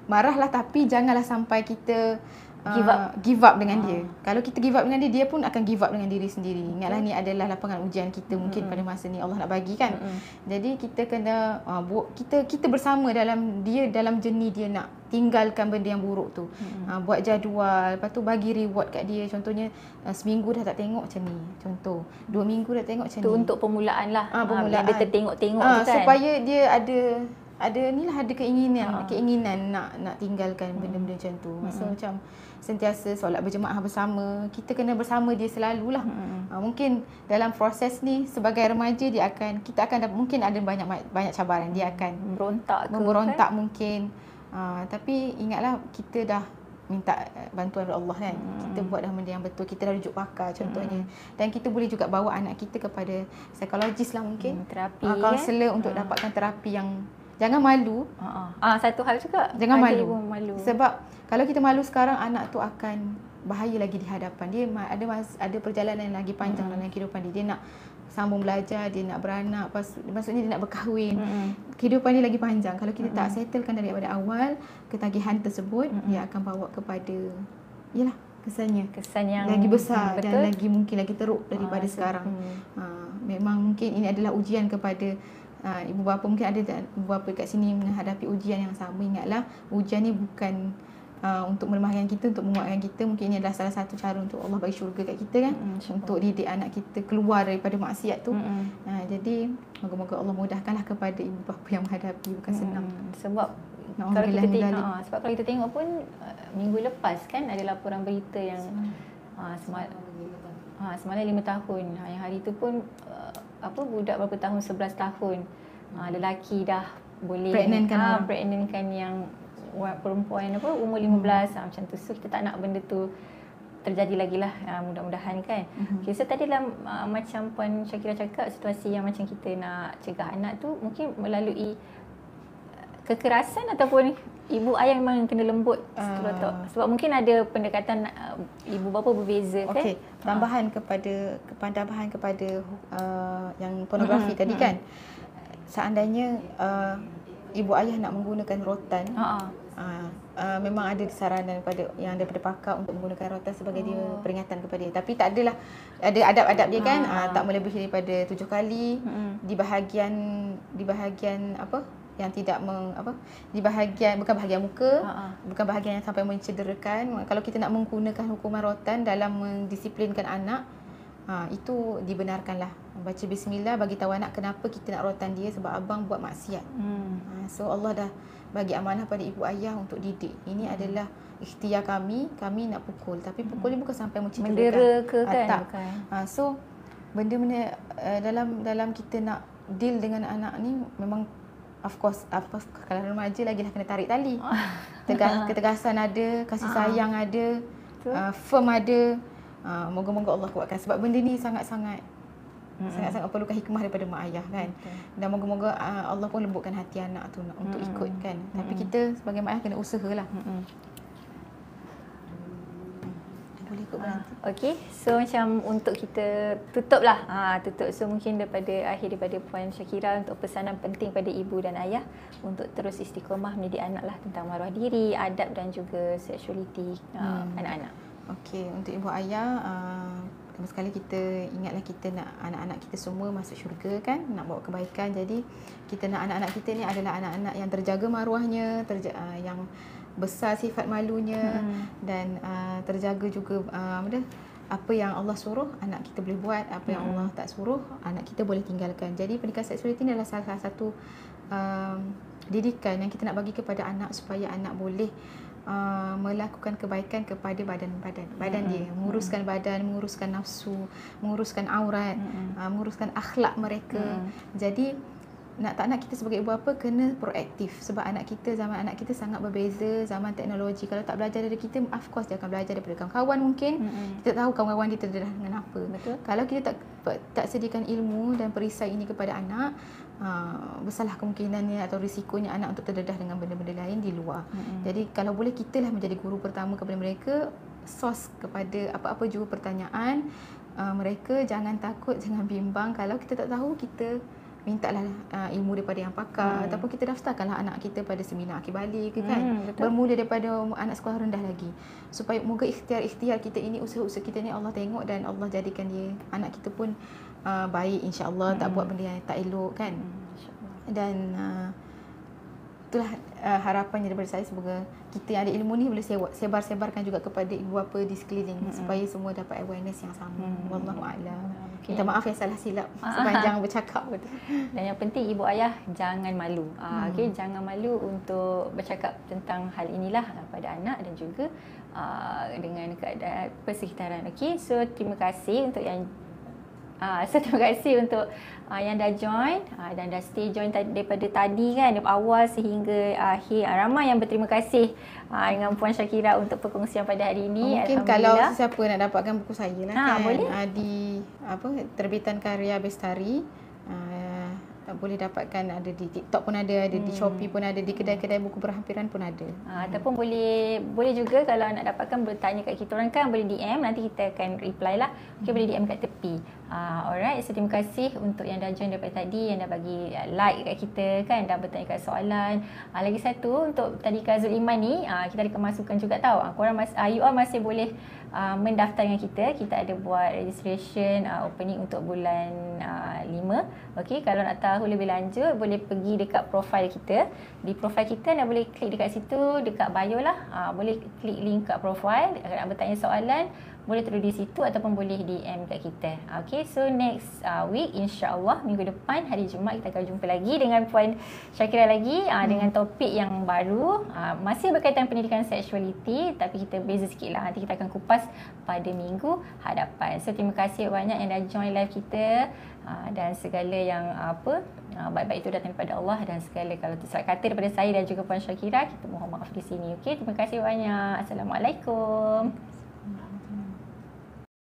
marahlah tapi janganlah sampai kita give up dengan dia. Kalau kita give up dengan dia, dia pun akan give up dengan diri sendiri. Ingatlah ni adalah lapangan ujian kita mungkin pada masa ni Allah nak bagi kan. Jadi kita kena kita bersama dalam jenis dia nak tinggalkan benda yang buruk tu. Buat jadual, lepas tu bagi reward kat dia. Contohnya seminggu dah tak tengok macam ni. Contoh 2 minggu dah tengok macam ni. Tu untuk permulaan lah. Permulaan. Dia tertengok-tengok tu kan. Supaya dia ada keinginan nak tinggalkan benda-benda macam tu. Maksudnya macam sentiasa solat berjemaah bersama. Kita kena bersama dia selalulah. Mungkin dalam proses ni sebagai remaja kita akan mungkin ada banyak cabaran. Dia akan memberontak mungkin. Tapi ingatlah kita dah minta bantuan dari Allah kan. Kita buat dah benda yang betul. Kita dah rujuk pakar contohnya. Dan kita boleh juga bawa anak kita kepada psikologis lah mungkin. Terapi. Kaunselor untuk dapatkan terapi yang jangan malu. Satu hal juga, jangan malu. Sebab kalau kita malu sekarang, anak tu akan bahaya lagi di hadapan dia. Ada perjalanan yang lagi panjang dalam kehidupan dia. Dia nak sambung belajar, dia nak beranak, maksudnya dia nak berkahwin. Kehidupan dia lagi panjang. Kalau kita tak settlekan daripada awal ketagihan tersebut, dia akan bawa kepada kesan yang lagi besar dan mungkin lagi teruk daripada sekarang. Memang mungkin ini adalah ujian kepada ibu bapa. Mungkin ada ibu bapa kat sini menghadapi ujian yang sama. Ingatlah, ujian ni bukan untuk melemahkan kita, untuk menguatkan kita. Mungkin ini adalah salah satu cara untuk Allah bagi syurga kat kita kan. Untuk didik anak kita keluar daripada maksiat tu. Jadi moga-moga Allah mudahkanlah kepada ibu bapa yang menghadapi. Bukan senang. Sebab kalau kita tengok pun minggu lepas kan ada laporan berita yang semalam 5 tahun. Yang hari tu pun budak berapa tahun, 11 tahun. Lelaki dah boleh pregnantkan yang perempuan umur 15 macam tu. So kita tak nak benda tu terjadi lagi lah, mudah-mudahan kan. Okay, so tadi dalam macam Puan Syakira cakap, situasi yang macam kita nak cegah anak tu mungkin melalui kekerasan ataupun ibu ayah memang kena lembut sebab mungkin ada pendekatan ibu bapa berbeza kan. Okey, tambahan kepada yang pornografi tadi kan. Seandainya ibu ayah nak menggunakan rotan, memang ada saranan daripada pakar untuk menggunakan rotan sebagai dia peringatan kepada dia. Tapi tak adalah, ada adab-adab dia kan, tak melebihi daripada 7 kali di bahagian apa yang tidak di bahagian, bukan bahagian muka, bukan bahagian yang sampai mencederakan. Kalau kita nak menggunakan hukuman rotan dalam mendisiplinkan anak, itu dibenarkanlah. Baca bismillah, bagi tahu anak kenapa kita nak rotan dia, sebab abang buat maksiat. So Allah dah bagi amanah pada ibu ayah untuk didik. Ini adalah ikhtiar kami nak pukul, tapi pukul ni bukan sampai mencederakan. Mendera ke kan? Tak. So benda-benda dalam kita nak deal dengan anak ni memang of course kalau remaja lagilah kena tarik tali. Ketegasan ada, kasih sayang ada, firm ada. Moga-moga Allah kuatkan, sebab benda ni sangat-sangat perlukan hikmah daripada mak ayah kan. Dan moga-moga Allah pun lembutkan hati anak tu untuk ikut kan. Tapi kita sebagai mak ayah kena usahalah. Boleh ikut berhenti. Okey, so macam untuk kita tutup lah. Tutup. So mungkin daripada Puan Syakira untuk pesanan penting pada ibu dan ayah untuk terus istiqamah mendidik anak lah tentang maruah diri, adab dan juga seksualiti anak-anak. Okey, untuk ibu ayah, pertama sekali kita ingatlah kita nak anak-anak kita semua masuk syurga kan, nak bawa kebaikan. Jadi kita nak anak-anak kita ni adalah anak-anak yang terjaga maruahnya, yang besar sifat malunya, dan terjaga juga apa yang Allah suruh anak kita boleh buat, apa yang Allah tak suruh anak kita boleh tinggalkan. Jadi pendidikan seksualiti ni adalah salah satu didikan yang kita nak bagi kepada anak supaya anak boleh melakukan kebaikan kepada badan dia, menguruskan badan, menguruskan nafsu, menguruskan aurat, menguruskan akhlak mereka. Jadi tak nak kita sebagai ibu bapa kena proaktif, sebab zaman anak kita sangat berbeza, zaman teknologi. Kalau tak belajar dari kita, of course dia akan belajar daripada kawan-kawan mungkin. Kita tahu kawan-kawan dia terdedah dengan apa. Betul. Kalau kita tak sediakan ilmu dan perisai ini kepada anak, besarlah kemungkinannya atau risikonya anak untuk terdedah dengan benda-benda lain di luar. Jadi kalau boleh, kitalah menjadi guru pertama kepada mereka, source kepada apa-apa juga pertanyaan mereka. Jangan takut, jangan bimbang. Kalau kita tak tahu, kita mintalah ilmu daripada yang pakar, ataupun kita daftarkanlah anak kita pada seminar akhir balik ke kan. Bermula daripada anak sekolah rendah lagi, supaya moga ikhtiar kita ini, usaha-usaha kita ni Allah tengok dan Allah jadikan dia, anak kita pun baik insya-Allah, tak buat benda yang tak elok kan. Dan itulah harapannya daripada saya, semoga kita yang ada ilmu ni boleh sebar-sebarkan juga kepada ibu bapa di sekeliling, supaya semua dapat awareness yang sama. Wallahu a'lam. Minta maaf yang salah silap sepanjang bercakap. Dan yang penting ibu ayah jangan malu. Okey, jangan malu untuk bercakap tentang hal inilah pada anak dan juga dengan keadaan persekitaran. Okey, so terima kasih untuk yang yang dah join dan dah stay join daripada tadi kan, dari awal sehingga akhir. Ramai yang berterima kasih dengan Puan Syakira untuk perkongsian pada hari ini. Mungkin kalau sesiapa nak dapatkan buku saya lah kan, boleh. Di terbitan Karya Bestari, boleh dapatkan, ada di TikTok pun ada di Shopee pun ada, di kedai-kedai buku berhampiran pun ada. Ataupun boleh juga kalau nak dapatkan, boleh tanya kat kita orang kan, boleh DM, nanti kita akan reply lah. Okay, boleh DM kat tepi. Alright, so terima kasih untuk yang dah join daripada tadi, yang dah bagi like kat kita kan, dah bertanya kat soalan. Lagi satu, untuk tadika Zuliman ni, kita ada kemasukan juga tau. Korang you all masih boleh mendaftar dengan kita. Kita ada buat registration opening untuk bulan 5. Okey, kalau nak tahu lebih lanjut, boleh pergi dekat profile kita. Di profile kita anda boleh klik dekat situ, dekat bio lah. Boleh klik link kat profile. Kalau nak bertanya soalan, boleh terus di situ ataupun boleh DM kat kita. Okey, so next week insya-Allah minggu depan hari Jumaat kita akan jumpa lagi dengan Puan Syakira lagi dengan topik yang baru, masih berkaitan pendidikan seksualiti tapi kita beza sikitlah. Nanti kita akan kupas pada minggu hadapan. So terima kasih banyak yang dah join live kita, dan segala yang baik-baik itu datang daripada Allah, dan segala kalau tersalah kata daripada saya dan juga Puan Syakira, kita mohon maaf di sini. Okey, terima kasih banyak. Assalamualaikum.